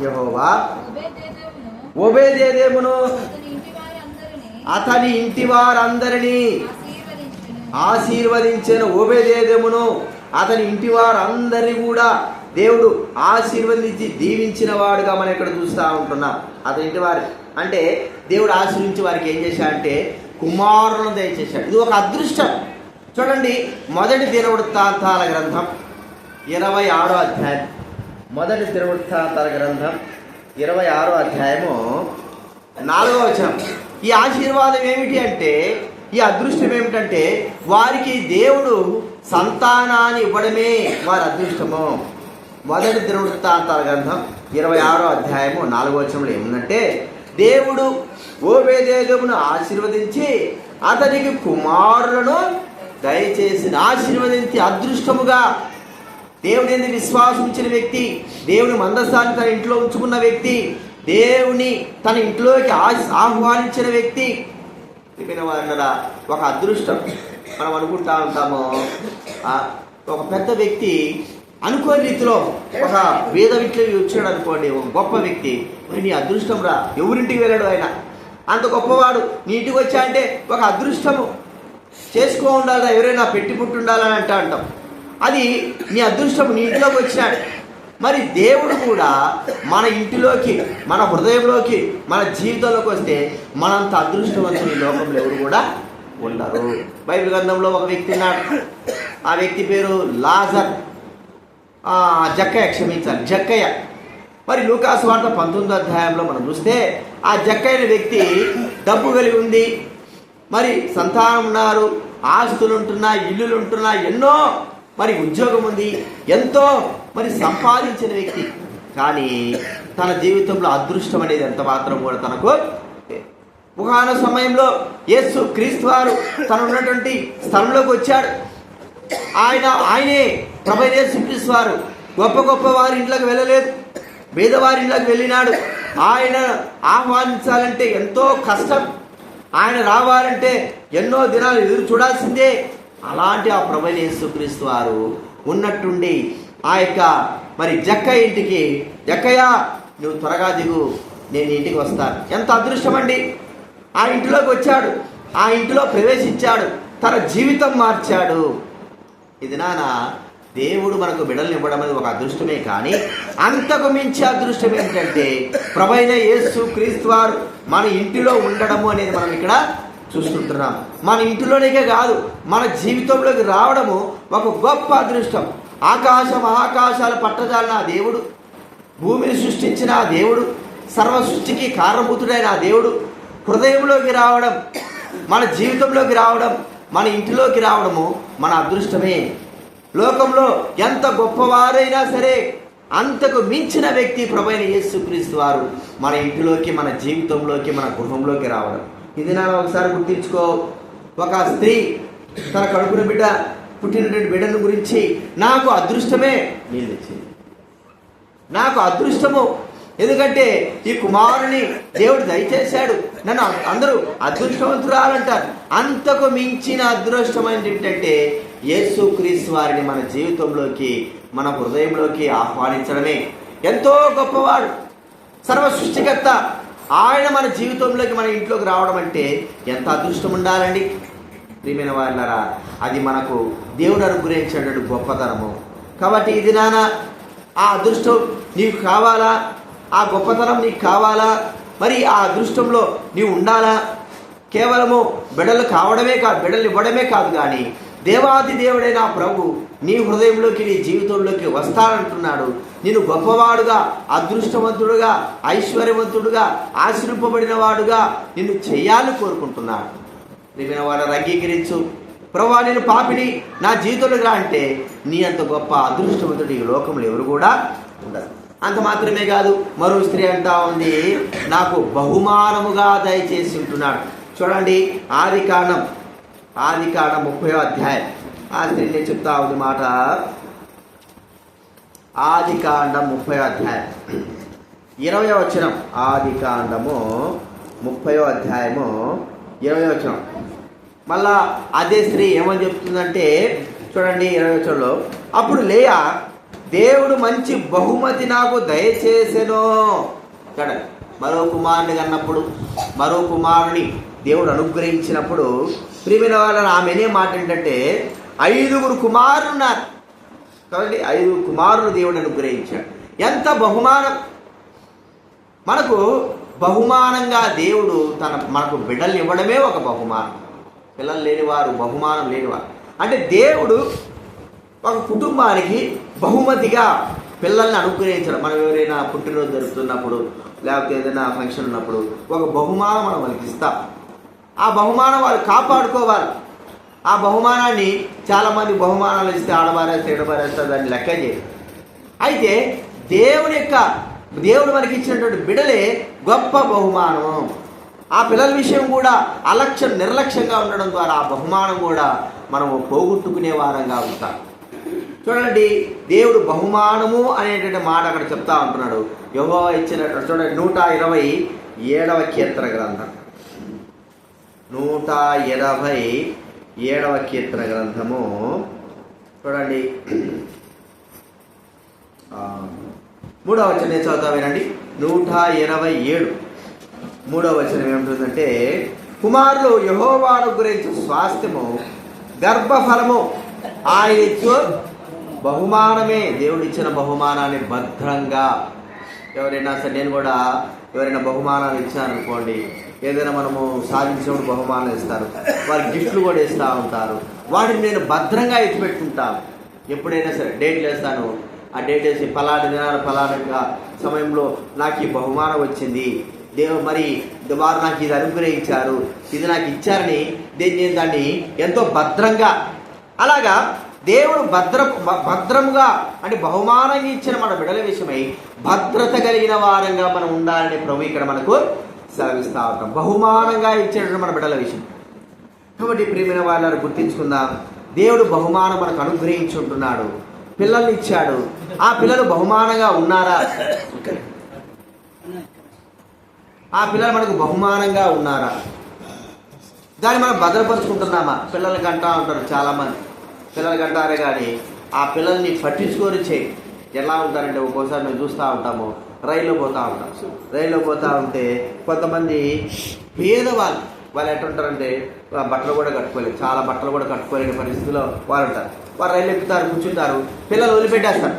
యెహోవా ఓబేదేదేమును అతని ఇంటి వారందరినీ ఆశీర్వదించెను. ఓబేదేదేమును అతని ఇంటి వారందరినీ కూడా దేవుడు ఆశీర్వదించి దీవించిన వాడుగా మనం ఇక్కడ చూస్తూ ఉంటున్నాం. అతని ఇంటి వారి అంటే దేవుడు ఆశీర్వించి వారికి ఏం చేశాడంటే కుమారులను దయచేశాడు. ఇది ఒక అదృష్టం. చూడండి, మొదటి దినవృత్తాంతాల గ్రంథం 26వ అధ్యాయం. మొదటి దినవృత్తాంతాల గ్రంథం 26వ అధ్యాయము 4వ వచనం. ఈ ఆశీర్వాదం ఏమిటి అంటే, ఈ అదృష్టం ఏమిటంటే వారికి దేవుడు సంతానాన్ని ఇవ్వడమే వారి అదృష్టము. మొదటి దినవృత్తాంతాల గ్రంథం 26వ అధ్యాయము 4వ వచనంలో ఏముందంటే, దేవుడు ఓబేదేదోమును ఆశీర్వదించి అతనికి కుమారులను దయచేసి ఆశీర్వదించి అదృష్టముగా దేవుని యందు విశ్వాసం ఉంచిన వ్యక్తి, దేవుని మందసాన్ని తన ఇంట్లో ఉంచుకున్న వ్యక్తి, దేవుని తన ఇంట్లోకి ఆహ్వానించిన వ్యక్తి. ఒక అదృష్టం. మనం అనుకుంటా ఉంటాము, ఒక పెద్ద వ్యక్తి అనుకోని రీతిలో ఒక వేద విట్లవి వచ్చాడు అనుకోండి, ఒక గొప్ప వ్యక్తి, నీ అదృష్టం రా, ఎవరింటికి వెళ్ళాడు ఆయన, అంత గొప్పవాడు, నీ ఇంటికి వచ్చా అంటే ఒక అదృష్టము, చేసుకో ఉండాలిరా, ఎవరైనా పెట్టి పుట్టి ఉండాలని అంటాం. అది నీ అదృష్టం, నీ ఇంట్లోకి వచ్చినాడు. మరి దేవుడు కూడా మన ఇంటిలోకి, మన హృదయంలోకి, మన జీవితంలోకి వస్తే మనంత అదృష్టవంతులు ఈ లోకంలో ఎవరు కూడా ఉండరు. బైబిల్ గ్రంథంలో ఒక వ్యక్తి ఉన్నాడు. ఆ వ్యక్తి పేరు లాజర్, జక్కయ్య. మరి లూకాసు వార్త 19వ అధ్యాయంలో మనం చూస్తే ఆ జక్కయ్య వ్యక్తి డబ్బు కలిగి ఉంది, మరి సంతానం ఉన్నారు, ఆస్తులు ఉంటున్నాయి, ఇల్లులు ఉంటున్నాయి, ఎన్నో మరి ఉద్యోగం ఉంది, ఎంతో మరి సంపాదించిన వ్యక్తి. కానీ తన జీవితంలో అదృష్టం అనేది ఎంత మాత్రం కూడా తనకు. ఒకనొక సమయంలో యేసు క్రీస్తు వారు తను ఉన్నటువంటి స్థలంలోకి వచ్చాడు. ఆయనే ప్రభు యేసు క్రీస్తు వారు గొప్ప గొప్ప వారి ఇంట్లోకి వెళ్ళలేదు, పేదవారి ఇంట్లోకి వెళ్ళినాడు. ఆయన ఆహ్వానించాలంటే ఎంతో కష్టం, ఆయన రావాలంటే ఎన్నో దినాలు ఎదురు చూడాల్సిందే. అలాంటి ఆ ప్రభు యేసు క్రీస్తు వారు ఉన్నట్టుండి ఆ యొక్క మరి జక్కయ్య ఇంటికి, జక్కయ్య నువ్వు త్వరగా దిగు, నేను ఇంటికి వస్తాను. ఎంత అదృష్టం అండి. ఆ ఇంటిలోకి వచ్చాడు, ఆ ఇంటిలో ప్రవేశించాడు, తన జీవితం మార్చాడు. ఇది దేవుడు మనకు బిడ్డలను ఇవ్వడం అనేది ఒక అదృష్టమే. కానీ అంతకు మించి అదృష్టం ఏంటంటే ప్రభువైన యేసు క్రీస్తు వారు మన ఇంటిలో ఉండడము అనేది మనం ఇక్కడ చూస్తుంటున్నాం. మన ఇంటిలోనికే కాదు, మన జీవితంలోకి రావడము ఒక గొప్ప అదృష్టం. మహాకాశాలు పట్టజాలిన ఆ దేవుడు, భూమిని సృష్టించిన ఆ దేవుడు, సర్వ సృష్టికి కారణభూతుడైన ఆ దేవుడు హృదయంలోకి రావడం, మన జీవితంలోకి రావడం, మన ఇంటిలోకి రావడము మన అదృష్టమే. లోకంలో ఎంత గొప్పవారైనా సరే అంతకు మించిన వ్యక్తి ప్రభువైన యేసుక్రీస్తు వారు మన ఇంటిలోకి, మన జీవితంలోకి, మన గృహంలోకి రావడం. ఇది నా ఒకసారి గుర్తించుకో. ఒక స్త్రీ తన కడుపున పుట్టినటువంటి బిడ్డను గురించి నాకు అదృష్టమే నీళ్ళు తెచ్చింది, నాకు అదృష్టము, ఎందుకంటే ఈ కుమారుని దేవుడు దయచేశాడు, నన్ను అందరూ అదృష్టవంతురాలంటారు. అంతకు మించిన అదృష్టం ఏంటంటే యేసుక్రీస్తు వారిని మన జీవితంలోకి, మన హృదయంలోకి ఆహ్వానించడమే. ఎంతో గొప్పవాడు, సర్వ సృష్టికర్త. ఆయన మన జీవితంలోకి, మన ఇంట్లోకి రావడం అంటే ఎంత అదృష్టం ఉండాలండి ప్రియమైన వాళ్ళారా. అది మనకు దేవుడు అనుగ్రహించినటువంటి గొప్పతనము. కాబట్టి ఇది నాన్న, ఆ అదృష్టం నీకు కావాలా? ఆ గొప్పతనం నీకు కావాలా? మరి ఆ అదృష్టంలో నీవు ఉండాలా? కేవలము బిడ్డలు కావడమే కాదు, బిడ్డలు ఇవ్వడమే కాదు, కానీ దేవాది దేవుడైన ప్రభు నీ హృదయంలోకి, నీ జీవితంలోకి వస్తానంటున్నాడు. నేను గొప్పవాడుగా, అదృష్టవంతుడుగా, ఐశ్వర్యవంతుడుగా, ఆశీర్వపబడిన వాడుగా నిన్ను చేయాలని కోరుకుంటున్నాడు. ప్రియమైన వాడు అంగీకరించు. ప్రభువా, నేను పాపిని, నా జీవితంలోకి రా అంటే నీ అంత గొప్ప అదృష్టవంతుడు ఈ లోకంలో ఎవరు కూడా ఉండరు. అంత మాత్రమే కాదు, మరో స్త్రీ అంటా ఉంది, నాకు బహుమానముగా దయచేసి ఉంటున్నాడు. చూడండి, ఆదికాండం 30వ అధ్యాయం. ఆ స్త్రీ నేను చెప్తా ఉంది మాట. ఆదికాండం 30వ అధ్యాయం 20వ వచనం. ఆదికాండము 30వ అధ్యాయము 20వ వచనం. మళ్ళా అదే స్త్రీ ఏమని చెప్తుందంటే చూడండి 20వ వచనంలో, అప్పుడు లేయా, దేవుడు మంచి బహుమతి నాకు దయచేసెను. చూడండి, మరో కుమారుని కన్నప్పుడు, మరో కుమారుని దేవుడు అనుగ్రహించినప్పుడు, ప్రియమైన వాళ్ళని ఆమెనే మాట ఏంటంటే 5 కుమారులు ఉన్నారు. కాబట్టి 5 కుమారులు దేవుడు అనుగ్రహించాడు. ఎంత బహుమానం! మనకు బహుమానంగా దేవుడు మనకు బిడ్డల్ని ఇవ్వడమే ఒక బహుమానం. పిల్లలు లేనివారు, బహుమానం లేనివారు అంటే దేవుడు ఒక కుటుంబానికి బహుమతిగా పిల్లల్ని అనుగ్రహించడం. మనం ఎవరైనా పుట్టినరోజు జరుపుతున్నప్పుడు, లేకపోతే ఏదైనా ఫంక్షన్ ఉన్నప్పుడు ఒక బహుమానం మనం వాళ్ళకి ఇస్తాం. ఆ బహుమానం వాళ్ళు కాపాడుకోవాలి. ఆ బహుమానాన్ని చాలామంది బహుమానాలు ఇస్తే ఆడబారేస్తే ఎడబారేస్తారు, దాన్ని లెక్క చేయరు. అయితే దేవుడు మనకి ఇచ్చినటువంటి బిడ్డలే గొప్ప బహుమానం. ఆ పిల్లల విషయం కూడా నిర్లక్ష్యంగా ఉండడం ద్వారా ఆ బహుమానం కూడా మనము పోగొట్టుకునే వారంగా ఉంటాం. చూడండి, దేవుడు బహుమానము అనేటువంటి మాట అక్కడ చెప్తా ఉంటున్నాడు. యెహోవా ఇచ్చినటువంటి చూడండి 127వ కీర్తన గ్రంథం, 127వ కీర్తన గ్రంథము చూడండి 3వ వచనం నేను చదువుతా వినండి. 127 3వ వచనం ఏమిటంటే, కుమారులు యెహోవాను గురించి స్వాస్థ్యము, గర్భఫలము ఆయన ఇచ్చు బహుమానమే. దేవుడు ఇచ్చిన బహుమానాన్ని భద్రంగా ఎవరైనా సరే, నేను కూడా ఎవరైనా బహుమానాలు ఇచ్చారనుకోండి, ఏదైనా మనము సాధించినప్పుడు బహుమానాలు ఇస్తారు, వారి గిఫ్ట్లు కూడా ఇస్తూ ఉంటారు. వాటిని నేను భద్రంగా ఎత్తిపెట్టుకుంటాను. ఎప్పుడైనా సరే డేట్లు వేస్తాను, ఆ డేట్ వేసి పలానా దినాలు పలానా సమయంలో నాకు ఈ బహుమానం వచ్చింది, మరి వారు నాకు ఇది అనుగ్రహించారు, ఇది నాకు ఇచ్చారని నేను దాన్ని ఎంతో భద్రంగా, అలాగా దేవుడు భద్రముగా అంటే బహుమానంగా ఇచ్చిన మన బిడ్డల విషయమై భద్రత కలిగిన వారంగా మనం ఉండాలని ప్రభు ఇక్కడ మనకు సెలవిస్తూ ఉంటాం. బహుమానంగా ఇచ్చినటువంటి మన బిడ్డల విషయం. కాబట్టి ప్రియమైన వాళ్ళని గుర్తించుకుందాం. దేవుడు బహుమానం మనకు అనుగ్రహించి ఉంటున్నాడు, పిల్లల్ని ఇచ్చాడు. ఆ పిల్లలు బహుమానంగా ఉన్నారా? ఆ పిల్లలు మనకు బహుమానంగా ఉన్నారా? దాన్ని మనం భద్రపరుచుకుంటున్నామా? పిల్లలకి అంటా ఉంటారు చాలామంది, పిల్లలకి అంటారే కానీ ఆ పిల్లల్ని పట్టించుకొని చేయి. ఎలా ఉంటారంటే ఒక్కోసారి మేము చూస్తూ ఉంటాము, రైల్లో పోతూ ఉంటాం. రైల్లో పోతూ ఉంటే కొంతమంది పేదవాళ్ళు ఎట్లా ఉంటారంటే బట్టలు కూడా కట్టుకోలేరు, చాలా బట్టలు కూడా కట్టుకోలేని పరిస్థితిలో వాళ్ళు ఉంటారు. వారు రైలు ఎక్కుతారు, కూర్చుంటారు, పిల్లలు వదిలిపెట్టేస్తారు.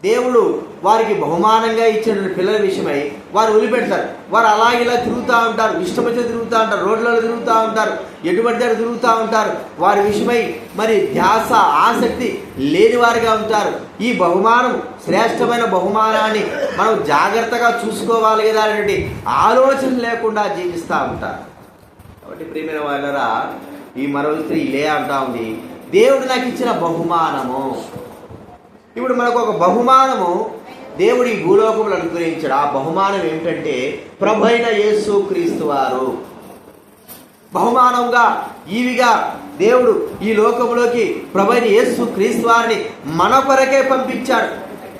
దేవుడు వారికి బహుమానంగా ఇచ్చిన పిల్లల విషయమై వారు వదిలిపెడతారు. వారు అలా ఇలా తిరుగుతూ ఉంటారు, ఇష్టం వచ్చి తిరుగుతూ ఉంటారు, రోడ్లలో తిరుగుతూ ఉంటారు, ఎటువంటి తిరుగుతూ ఉంటారు. వారి విషయమై మరి ధ్యాస ఆసక్తి లేని వారిగా ఉంటారు. ఈ బహుమానం, శ్రేష్టమైన బహుమానాన్ని మనం జాగ్రత్తగా చూసుకోవాలి కదా అనేటువంటి ఆలోచన లేకుండా జీవిస్తూ ఉంటారు. కాబట్టి ప్రియమైన వాళ్ళరా, ఈ మరో స్త్రీ లే అంటా ఉంది, దేవుడు నాకు ఇచ్చిన బహుమానము, ఇప్పుడు మనకు ఒక బహుమానము దేవుడు ఈ భూలోకములు అనుగ్రహించాడు. ఆ బహుమానం ఏమిటంటే ప్రభు అయిన యేసు క్రీస్తు వారు బహుమానంగా ఈవిగా దేవుడు ఈ లోకములోకి ప్రభు అయిన యేసు క్రీస్తు వారిని మన కొరకే పంపించాడు.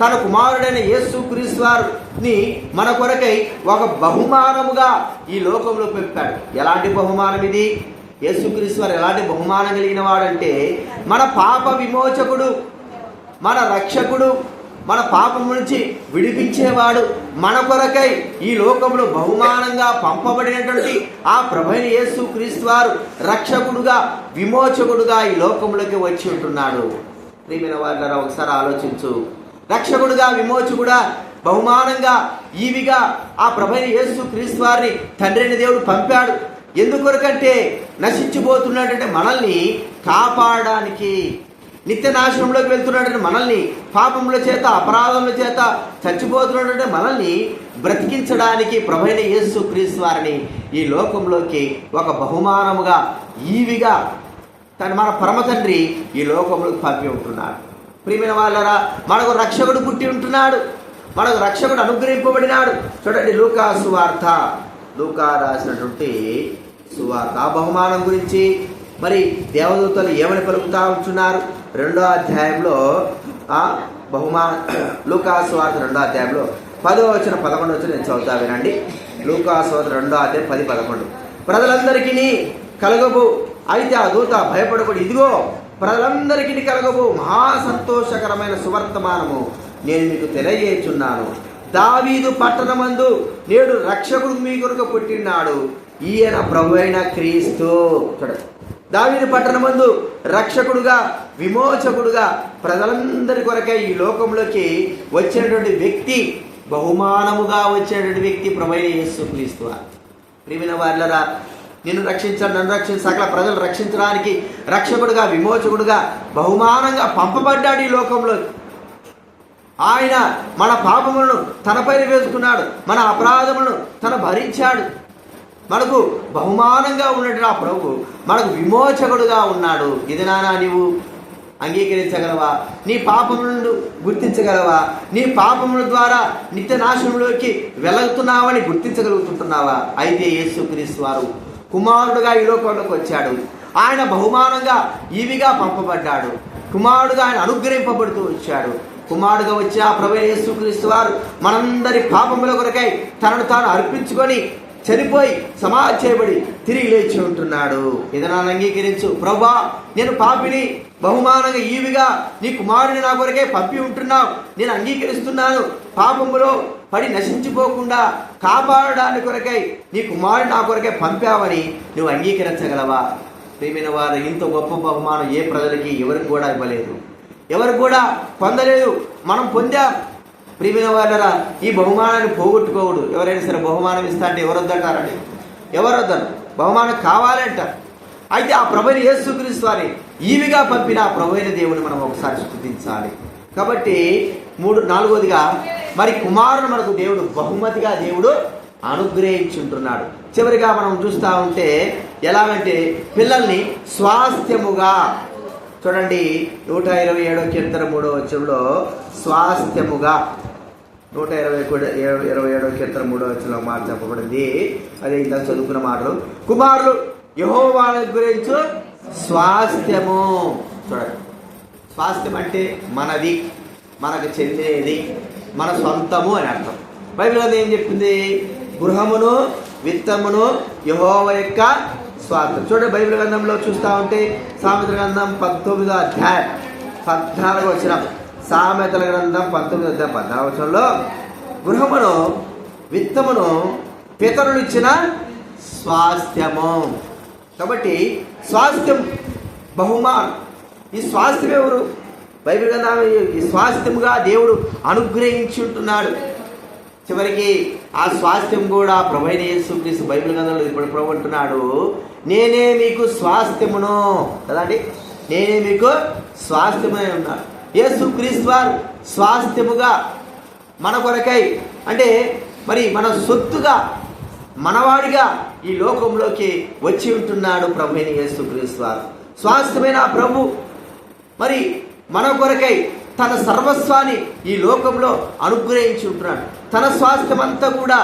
తన కుమారుడైన యేసు క్రీస్తు వారిని మన కొరకై ఒక బహుమానముగా ఈ లోకంలో పంపాడు. ఎలాంటి బహుమానం ఇది? యేసుక్రీస్తు వారు ఎలాంటి బహుమానం కలిగిన వాడంటే మన పాప విమోచకుడు, మన రక్షకుడు, మన పాపం నుంచి విడిపించేవాడు. మన కొరకై ఈ లోకంలో బహుమానంగా పంపబడినటువంటి ఆ ప్రభువైన యేసుక్రీస్తు వారు రక్షకుడుగా, విమోచకుడుగా ఈ లోకంలోకి వచ్చి ఉంటున్నాడు. ప్రియమైన వారులారా, ఒకసారి ఆలోచించు. రక్షకుడుగా, విమోచకుడా, బహుమానంగా ఈవిగా ఆ ప్రభువైన యేసుక్రీస్తు వారిని తండ్రి అయిన దేవుడు పంపాడు. ఎందుకొరకంటే నశించిపోతున్నటువంటి మనల్ని కాపాడడానికి, నిత్య నాశనంలోకి వెళ్తున్నటువంటి మనల్ని, పాపముల చేత అపరాధముల చేత చచ్చిపోతున్నటువంటి మనల్ని బ్రతికించడానికి ప్రభువైన యేసుక్రీస్తు వారిని ఈ లోకంలోకి ఒక బహుమానముగా ఈవిగా మన పరమ తండ్రి ఈ లోకంలోకి పంపి ఉంటున్నాడు. ప్రియమైన వాళ్ళరా, మనకు రక్షకుడు పుట్టి ఉంటున్నాడు, మనకు రక్షకుడు అనుగ్రహింపబడినాడు. చూడండి, లూకా సువార్త, లూకా రాసినటువంటి సువార్త ఆ బహుమానం గురించి మరి దేవదూతలు ఏమని పలుకుతా ఉంటున్నారు? 2వ అధ్యాయంలో ఆ బహుమానం, లూకా సువార్త 2వ అధ్యాయంలో 10వ వచనం 11వ వచనం నేను చదువుతా వినండి. లూకా సువార్త 2వ అధ్యాయం 10-11. ప్రజలందరికీ కలగబో, అయితే ఆ దూత భయపడబడి, ఇదిగో ప్రజలందరికీ కలగబో మహా సంతోషకరమైన సువర్తమానము నేను మీకు తెలియజేయుచున్నాను. దావీదు పట్టణమందు నేడు రక్షకుడు మీ కొరకు పుట్టినాడు, ఈయన ప్రభు అయిన క్రీస్తు. చూడండి, దావీదు పట్టణమందు రక్షకుడుగా, విమోచకుడుగా ప్రజలందరి కొరకై ఈ లోకంలోకి వచ్చినటువంటి వ్యక్తి, బహుమానముగా వచ్చినటువంటి వ్యక్తి ప్రభు అయిన యేసుక్రీస్తు. ప్రియమైన వారులారా, నిన్ను రక్షించాడు, నన్ను రక్షించి సకల ప్రజలు రక్షించడానికి రక్షకుడుగా, విమోచకుడుగా బహుమానంగా పంపబడ్డాడు ఈ లోకంలో. ఆయన మన పాపములను తనపైన వేసుకున్నాడు, మన అపరాధములను తన భరించాడు. మనకు బహుమానంగా ఉన్నట్టు ఆ ప్రభు మనకు విమోచకుడుగా ఉన్నాడు. ఇది నానా నీవు అంగీకరించగలవా? నీ పాపములను గుర్తించగలవా? నీ పాపముల ద్వారా నిత్య నాశనంలోకి వెళుతున్నావని గుర్తించగలుగుతుంటున్నావా? అయితే యేసుక్రీస్తు వారు కుమారుడుగా ఈ లోకంలోకి వచ్చాడు. ఆయన బహుమానంగా ఈవిగా పంపబడ్డాడు. కుమారుడుగా ఆయన అనుగ్రహింపబడుతూ వచ్చాడు. కుమారుడుగా వచ్చి ఆ ప్రభువైన యేసుక్రీస్తు వారు మనందరి పాపముల కొరకై తనను తాను అర్పించుకొని చనిపోయి సమాధి చేయబడి తిరిగి లేచి ఉంటున్నాడు. ఏదైనా అంగీకరించు. ప్రభువా, నేను పాపిని, బహుమానంగా ఈవిగా నీ కుమారుని నా కొరకే పంపి ఉంటున్నావు, నేను అంగీకరిస్తున్నాను. పాపములో పడి నశించిపోకుండా కాపాడడానికి కొరకై నీ కుమారుని నా కొరకే పంపావని నువ్వు అంగీకరించగలవా? ప్రియమైన వారు, ఇంత గొప్ప బహుమానం ఏ ప్రజలకి ఎవరికి కూడా ఇవ్వలేదు, ఎవరికి కూడా పొందలేదు. మనం పొందాం. ప్రియమైన వాళ్ళరా, ఈ బహుమానాన్ని పోగొట్టుకోవడు. ఎవరైనా సరే బహుమానం ఇస్తా అంటే ఎవరు వద్దంటారండి? ఎవరు వద్దరు? బహుమానం కావాలంటారు. అయితే ఆ ప్రభువైన యేసుక్రీస్తు వారిని ఈవిగా పంపిన ఆ ప్రభువైన దేవుని మనం ఒకసారి స్తుతించాలి. కాబట్టి 4వదిగా మరి కుమారుడు మనకు దేవుడు బహుమతిగా దేవుడు అనుగ్రహించుంటున్నాడు. చివరిగా మనం చూస్తూ ఉంటే ఎలాగంటే పిల్లల్ని స్వాస్థ్యముగా, చూడండి 127వ కీర్తన 3వ వచనంలో స్వాస్థ్యముగా, 127వ కీర్తన 3వ వచనంలో మాట చెప్పబడింది. అదే ఇందాక చదువుకున్న మాటలు. కుమారులు యెహోవాను గురించి స్వాస్థ్యము. చూడండి, స్వాస్థ్యం అంటే మనది, మనకు చెందేది, మన సొంతము అని అర్థం. బైబిల్ అది ఏం చెప్తుంది? గృహమును విత్తమును యెహోవా యొక్క స్వాస్థ్యం. చూడండి, బైబిల్ గ్రంథంలో చూస్తూ ఉంటే సామెతల గ్రంథం 19వ అధ్యాయం 14వ వచనం, సామెతల గ్రంథం 19వ అధ్యాయం 14వ వచనంలో గృహమును విత్తమును పితరులు ఇచ్చిన స్వాస్థ్యము. కాబట్టి స్వాస్థ్యం బహుమానం. ఈ స్వాస్థ్యం ఎవరు? బైబిల్ గ్రంథం ఈ స్వాస్థ్యముగా దేవుడు అనుగ్రహించి ఉంటున్నాడు. చివరికి ఆ స్వాస్థ్యం కూడా ప్రభువైన యేసుక్రీస్తు బైబిల్ గ్రంథంలో ఇప్పుడు ప్రభు అంటున్నాడు, నేనే మీకు స్వాస్థ్యమును కదండి, నేనే మీకు స్వాస్థ్యమై ఉన్నాడు. యేసుక్రీస్తు వారు స్వాస్థ్యముగా మన కొరకై, అంటే మరి మన సొత్తుగా, మనవాడిగా ఈ లోకంలోకి వచ్చి ఉంటున్నాడు ప్రభువైన యేసుక్రీస్తు వారు. స్వాస్థ్యమైన ప్రభు మరి మన కొరకై తన సర్వస్వాన్ని ఈ లోకంలో అనుగ్రహించి ఉంటున్నాడు. తన స్వాస్థ్యం అంతా కూడా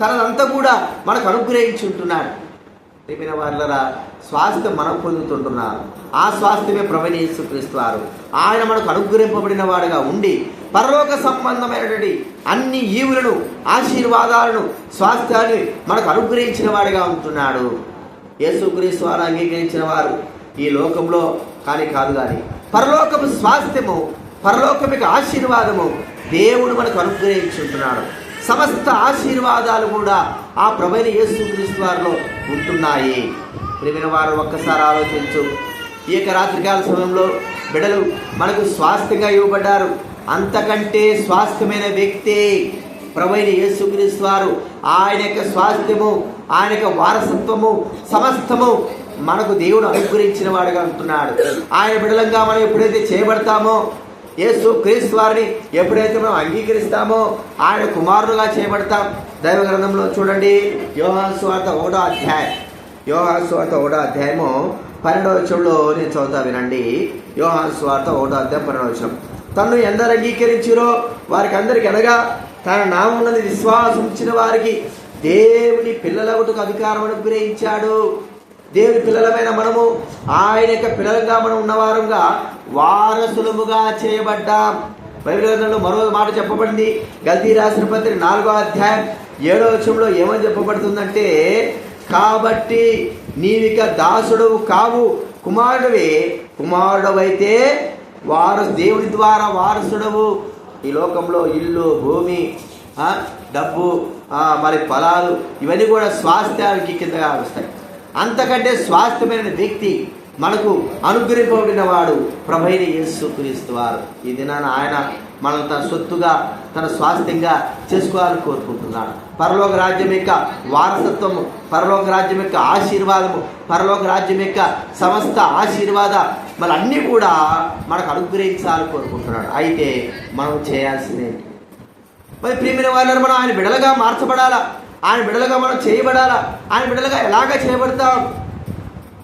తనదంతా కూడా మనకు అనుగ్రహించి ఉంటున్నాడు. ప్రియమైన వారలారా, స్వాస్థ్యం మనం పొందుతుంటున్నాం. ఆ స్వాస్థ్యమే ప్రభువైన యేసుక్రీస్తు వారు. ఆయన మనకు అనుగ్రహింపబడిన వాడుగా ఉండి పరలోక సంబంధమైనటువంటి అన్ని ఈవులను, ఆశీర్వాదాలను, స్వాస్థ్యాన్ని మనకు అనుగ్రహించిన వాడిగా ఉంటున్నాడు. యేసుక్రీస్తు వారు అంగీకరించిన వారు ఈ లోకంలో కాదు కానీ పరలోకపు స్వాస్థ్యము, పరలోకమిక ఆశీర్వాదము దేవుడు మనకు అనుగ్రహించి ఉంటున్నాడు. సమస్త ఆశీర్వాదాలు కూడా ఆ ప్రభువైన యేసుక్రీస్తు వారిలో ఉంటున్నాయి. ప్రియమైన వారు, ఒక్కసారి ఆలోచించు. ఈ యొక్క రాత్రికాల సమయంలో బిడ్డలు మనకు స్వాస్థ్యంగా ఇవ్వబడ్డారు. అంతకంటే స్వాస్థ్యమైన వ్యక్తి ప్రభువైన యేసుక్రీస్తు వారు. ఆయన యొక్క స్వాస్థ్యము, ఆయన యొక్క వారసత్వము సమస్తము మనకు దేవుడు అనుగ్రహించిన వాడుగా ఉంటున్నాడు. ఆయన బిడ్డలంగా మనం ఎప్పుడైతే చేయబడతామో, యేసు క్రీస్తు వారిని ఎప్పుడైతే మనం అంగీకరిస్తామో ఆయన కుమారులుగా చేయబడతాం. దైవ గ్రంథంలో చూడండి, యోహాను సువార్త 1వ అధ్యాయం, యోహాను సువార్త 1వ అధ్యాయము 12వ వచనంలో నేను చదువుతా వినండి. యోహాను సువార్త 1వ అధ్యాయం 12వ వచనం. తన్ను ఎందరు అంగీకరించిరో వారికి అందరికి అనగా తన నామమునందు విశ్వాసం ఉంచిన వారికి దేవుని పిల్లలగుటకు అధికారం అనుగ్రహించాడు. దేవుని పిల్లలమైన మనము ఆయన యొక్క పిల్లలుగా మనం ఉన్నవారుగా వారసులముగా చేయబడ్డాం. బైబిల్ గ్రంథంలో మరో మాట చెప్పబడింది. గల్తీ రాసిన పత్రిక 4వ అధ్యాయం 7వ వచనంలో ఏమని చెప్పబడుతుందంటే, కాబట్టి నీవిక దాసుడవు కావు, కుమారుడవే. కుమారుడవైతే దేవుని ద్వారా వారసుడవు. ఈ లోకంలో ఇల్లు, భూమి, డబ్బు, మరి పొలాలు ఇవన్నీ కూడా స్వాస్థ్యానికి కిందగా వస్తాయి. అంతకంటే స్వాస్థ్యమైన వ్యక్తి మనకు అనుగ్రహింపబడిన వాడు ప్రభువైన యేసుక్రీస్తు వారు. ఈ దినాన ఆయన మనల్ని తన సొత్తుగా, తన స్వాస్థ్యంగా చేసుకోవాలని కోరుకుంటున్నాడు. పరలోక రాజ్యం యొక్క వారసత్వము, పరలోక రాజ్యం యొక్క ఆశీర్వాదము, పరలోక రాజ్యం యొక్క సమస్త ఆశీర్వాద మరి అన్నీ కూడా మనకు అనుగ్రహించాలని కోరుకుంటున్నాడు. అయితే మనం చేయాల్సిందేంటి? మరి ప్రియమైన వాళ్ళని మనం ఆయన బిడలుగా మార్చబడాలా, ఆయన బిడలుగా మనం చేయబడాలా. ఆయన బిడలుగా ఎలాగ చేయబడతాం?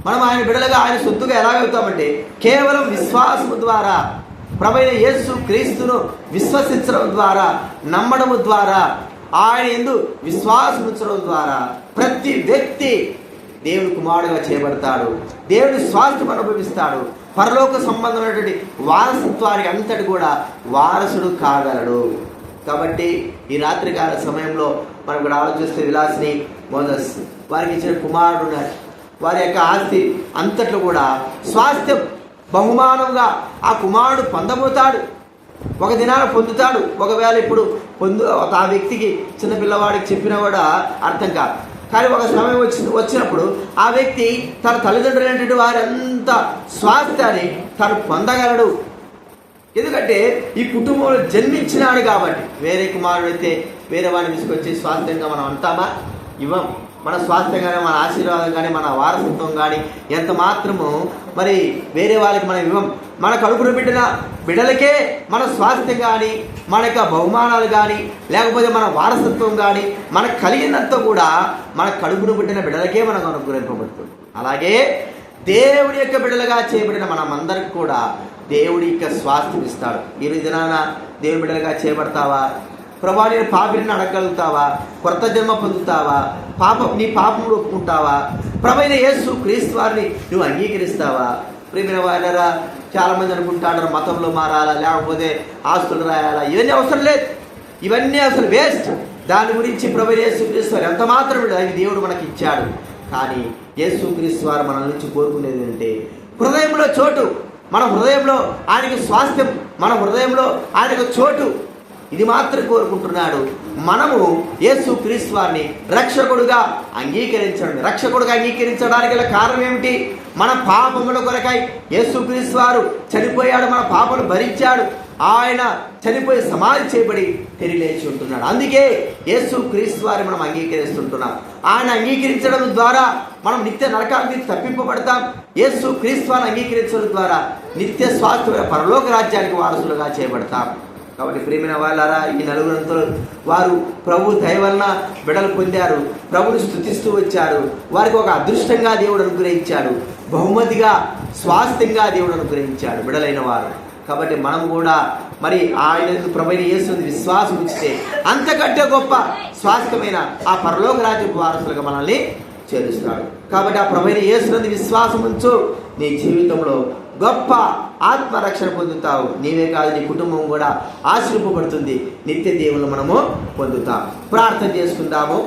మనం ఆయన బిడలుగా, ఆయన సొత్తుగా ఎలాగవుతామంటే కేవలం విశ్వాసము ద్వారా, ప్రభువైన యేసు క్రీస్తును విశ్వసించడం ద్వారా, నమ్మడము ద్వారా, ఆయన యందు విశ్వాసం ఉంచడం ద్వారా ప్రతి వ్యక్తి దేవుని కుమారుడుగా చేయబడతాడు. దేవుని స్వాస్థ్యం అనుభవిస్తాడు. పరలోక సంబంధమైనటువంటి వారసత్వానికి అంతటి కూడా వారసుడు కాగలడు. కాబట్టి ఈ రాత్రికాల సమయంలో మనం ఇక్కడ ఆలోచిస్తే విలాసిని మోదస్ వారికి ఇచ్చిన కుమారుడు ఉన్నారు. వారి యొక్క ఆస్తి అంతట్లో కూడా స్వాస్థ్యం బహుమానంగా ఆ కుమారుడు పొందబోతాడు. ఒక దినాన పొందుతాడు. ఒకవేళ ఇప్పుడు ఆ వ్యక్తికి చిన్న పిల్లవాడికి చెప్పినా కూడా అర్థం కాదు. కానీ ఒక సమయం వచ్చినప్పుడు ఆ వ్యక్తి తన తల్లిదండ్రులైనటువంటి వారంతా స్వాస్థ్యాన్ని తను పొందగలడు. ఎందుకంటే ఈ కుటుంబంలో జన్మించినాడు కాబట్టి. వేరే కుమారుడు అయితే వేరే వాడిని తీసుకొచ్చి స్వాస్థ్యంగా మనం అంటామా? ఇవ్వం. మన స్వాస్థ్యం కానీ, మన ఆశీర్వాదం కానీ, మన వారసత్వం కానీ ఎంత మాత్రము మరి వేరే వాళ్ళకి మనం ఇవ్వం. మన కడుపును బిడ్డిన బిడ్డలకే మన స్వాస్థ్యం కానీ, మన యొక్క బహుమానాలు కానీ, లేకపోతే మన వారసత్వం కానీ మనకు కలిగినంత కూడా మన కడుపును బిడ్డిన బిడ్డలకే మనకు అనుగ్రహింపబడుతుంది. అలాగే దేవుడి యొక్క బిడ్డలుగా చేయబడిన మనమందరికి కూడా దేవుడి యొక్క స్వాస్థ్యం ఇస్తాడు. ఈ దినాన దేవుడి బిడ్డలుగా చేయబడతావా? ప్రభా, నేను పాపిని అడగలుగుతావా? కొత్త జన్మ పొందుతావా? నీ పాపములు ఒప్పుకుంటావా? ప్రభువైన యేసు క్రీస్తు వారిని నువ్వు అంగీకరిస్తావా? ప్రియమైన వారరా, చాలామంది అనుకుంటారు మతంలో మారాలా, లేకపోతే ఆస్తులు రాయాలా. ఇవన్నీ అవసరం లేదు. ఇవన్నీ అసలు వేస్ట్. దాని గురించి ప్రభువైన యేసు క్రీస్తు వారు ఎంత మాత్రం అది దేవుడు మనకి ఇచ్చాడు. కానీ యేసు క్రీస్తు వారు మన నుంచి కోరుకునేది అంటే హృదయంలో చోటు. మన హృదయంలో ఆయనకు స్వాస్థ్యం, మన హృదయంలో ఆయనకు చోటు. ఇది మాత్రం కోరుకుంటున్నాడు. మనము యేసు క్రీస్తు వారిని రక్షకుడుగా అంగీకరించండి. రక్షకుడుగా అంగీకరించడానికి గల కారణం ఏమిటి? మన పాపముల కొరకై యేసు క్రీస్తు వారు చనిపోయాడు. మన పాపను భరించాడు. ఆయన చనిపోయి సమాధి చేయబడి తిరిగి లేచి ఉంటున్నాడు. అందుకే యేసు క్రీస్తు వారిని మనం అంగీకరిస్తుంటున్నాం. ఆయన అంగీకరించడం ద్వారా మనం నిత్య నరకానికి తప్పింపబడతాం. యేసు క్రీస్తు వారిని అంగీకరించడం ద్వారా నిత్య స్వాస్థ్యమైన పరలోక రాజ్యానికి వారసులుగా చేయబడతాం. కాబట్టి ప్రియమైన వాళ్ళారా, ఈ నలుగురంతులు వారు ప్రభు దయ వలన బిడలు పొందారు. ప్రభుని స్తుతిస్తూ వచ్చారు. వారికి ఒక అదృష్టంగా దేవుడు అనుగ్రహించాడు. బహుమతిగా, స్వాస్థ్యంగా దేవుడు అనుగ్రహించాడు బిడలైన వారు. కాబట్టి మనం కూడా మరి ఆయన ప్రభువైన యేసుని విశ్వాసం ఉంచితే అంతకంటే గొప్ప శాశ్వతమైన ఆ పరలోక రాజ్యపు వారసులుగా మనల్ని చేరుస్తాడు. కాబట్టి ఆ ప్రభువైన యేసునందు విశ్వాసం ఉంచు, నీ జీవితంలో గొప్ప ఆత్మరక్షణ పొందుతావు. నీవే కాదు, నీ కుటుంబం కూడా ఆశీర్వపడుతుంది. నిత్య దేవుళ్ళు మనము పొందుతాం. ప్రార్థన చేసుకుందాము.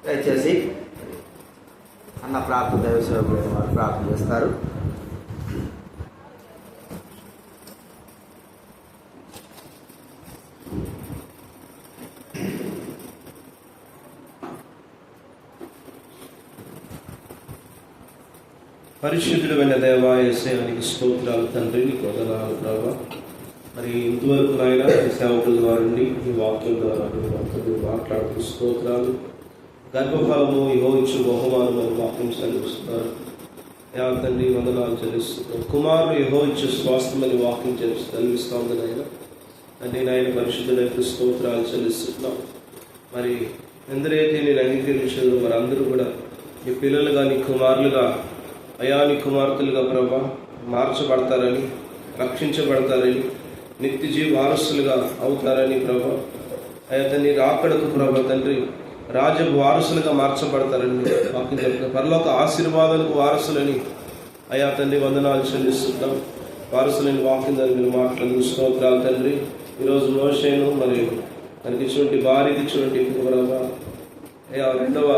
దయచేసి అన్న ప్రార్థన దైవ సేవకులైన వారు ప్రార్థన చేస్తారు. పరిశుద్ధుడైన దేవా యేసయ్యానికి స్తోత్రాలు తండ్రి, నీకు వందనాలు ప్రభా. మరి ఇంతవరకు నాయన ఈ సేవకుల ద్వారా ఈ వాక్యం ద్వారా మాట్లాడుతూ స్తోత్రాలు. గర్భఫలము యెహోవా బహుమానం అని వాక్యం చెల్లిస్తున్నారు. తండ్రి వందనాలు చెల్లిస్తున్నారు. కుమారుడు యెహోవా స్వాస్థ్యమని వాక్యం చెల్లిస్తూ ఉంది నాయన. తండ్రి నాయన పరిశుద్ధుడైన స్తోత్రాలు చెల్లిస్తున్నాం. మరి ఎందరైతే నేను అంగీకరించదు మరి అందరూ కూడా నీ పిల్లలుగా, నీ కుమారులుగా, అయాని కుమార్తెలుగా ప్రభా మార్చబడతారని, రక్షించబడతారని, నిత్య జీవ వారసులుగా అవుతారని ప్రభా. అయ్యా తండ్రి రాకడకు ప్రభా తండ్రి రాజ వారసులుగా మార్చబడతారని వాక్యం చెప్తారు. పరలోక ఆశీర్వాదాలకు వారసులని అయ్యా తండ్రి వందనాలు చెల్లిస్తున్నాం. వారసులని వాక్యం దాన్ని మీరు మాట్లాడుతూ స్తోత్రాలు తండ్రి. ఈరోజు మోషేను మరి తనకి ఇచ్చినటువంటి భార్యకి ఇచ్చినటువంటి ప్రభా అయ్యా రెండవ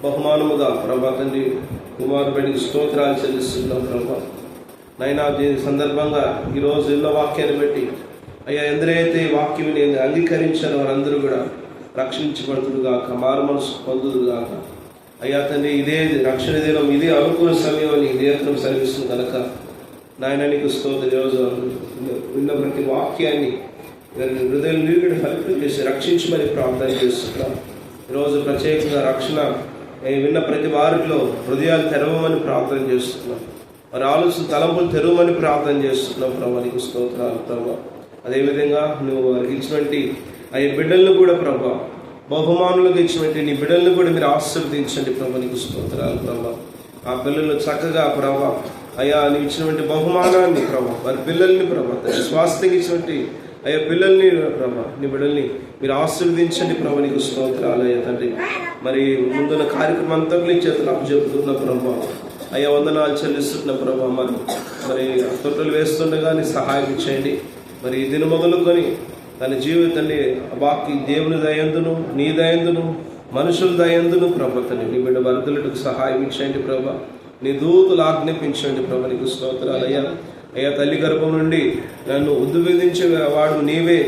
బహుమానముగా ప్రభా తండ్రి కుమారుడికి స్తోత్రాలు చెల్లిస్తున్నాం ప్రభా. నైనా దీని సందర్భంగా ఈరోజు ఎన్నో వాక్యాన్ని బట్టి అయ్యా ఎందరైతే ఈ వాక్యం అంగీకరించారో వారందరూ కూడా రక్షించబడుతురుగాక, మారు మనసు పొందుదురుగాక. అయ్యా తండ్రి ఇదే రక్షణ దినం, ఇదే అనుకూల సమయం అని నేత్రం సర్విస్తుంది కనుక నాయన నీకు స్తోత్రం. ఈరోజు విన్న ప్రతి వాక్యాన్ని హృదయం నీరుడు ఫలితం చేసి రక్షించమని ప్రార్థన చేస్తున్నాం. ఈరోజు ప్రత్యేకంగా రక్షణ విన్న ప్రతి వారిలో హృదయాలు తెరవమని ప్రార్థన చేస్తున్నాం. వారి ఆలోచన తలంపులు తెరవమని ప్రార్థన చేస్తున్నాం ప్రభా. నీకు స్తోత్రాలు ప్రభా. అదేవిధంగా నువ్వు వారికి ఇచ్చినటువంటి ఆ బిడ్డలను కూడా ప్రభా బహుమానులుగా ఇచ్చినటువంటి నీ బిడ్డలను కూడా మీరు ఆశీర్వదించండి ప్రభా. నీకు స్తోత్రాలు ప్రభా. ఆ పిల్లలు చక్కగా ప్రభా అయ్యా నీవు ఇచ్చినటువంటి బహుమానాన్ని ప్రభా వారి పిల్లల్ని ప్రభా స్వాస్థ్యంగా ఇచ్చినటువంటి అయ్యా పిల్లల్ని ప్రభా నీ బిడ్డల్ని మీరు ఆశీర్వదించండి ప్రభా. నీకు స్తోత్రాలు అయ్యా తండ్రి. మరి ముందున్న కార్యక్రమం అంతా నీ చేతులు అప్పచెప్తున్న ప్రభా అయ్యా వందనాలు చెల్లిస్తున్న ప్రభా. మరి తొట్టెలు వేస్తుండగా నీ సహాయం చేయండి. మరి దీని మొదలుకొని తన జీవితాన్ని బాకి దేవుని దయందును, నీ దయందును, మనుషుల దయందును ప్రభా తండ్రి నీ బిడ్డ వరదలకు సహాయం ఇచ్చేయండి ప్రభా. నీ దూతలు ఆజ్ఞాపించండి ప్రభా. నీకు స్తోత్రాలు అయ్యా. అయ్యా తల్లి గర్భం నుండి నన్ను ఉద్వేదించే వాడు నీవే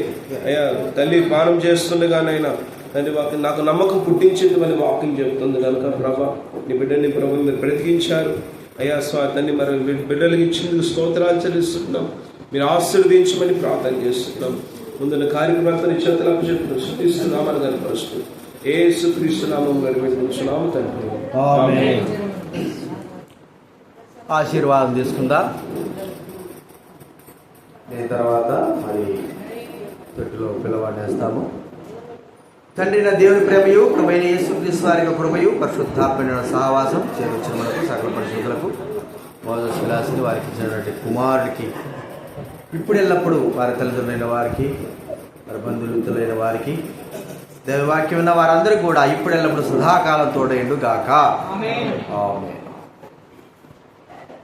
అయ్యా. తల్లి పానం చేస్తుండగానైనా తండ్రి వాక్యం నాకు నమ్మకం పుట్టించింది అని వాక్యం చెబుతుంది కనుక ప్రభా నీ బిడ్డని ప్రభు మీరు బ్రతికించారు అయ్యా. తండ్రి మరి బిడ్డలకు ఇచ్చింది స్తోత్రాలు చెల్లిస్తున్నాం. మీరు ఆశీర్వదించమని ప్రార్థన చేస్తున్నాం. ముందున్న కార్యక్రమాన్ని నీ చేతులు అప్పచెప్తున్నాం. శుద్ధిస్తున్నామని కనపరుస్తూ యేసుక్రీస్తు నామములో వేడుకుంటున్నాము తండ్రి. ఆమేన్. ఆశీర్వాదం తీసుకుందా. దీని తర్వాత మరి తొట్టిలో పిల్లవాడిని వేస్తాము. తండ్రి నా దేవుని ప్రేమయు ప్రభువైన యేసుక్రీస్తు వారి కృపయు పరిశుద్ధాత్మ సహవాసం చేరువచ్చిన మనకు సకల పరిశుద్ధులకు మోసెస్ విలాసిని వారికి ఇచ్చినటువంటి కుమారుడికి ఇప్పుడు ఎల్లప్పుడూ వారి తల్లిదండ్రులైన వారికి వారి బంధుమిత్రులైన వారికి దైవవాక్యం ఉన్న వారందరూ కూడా ఇప్పుడు ఎల్లప్పుడు సదాకాలం తోడేండు గాక. ఆమేన్.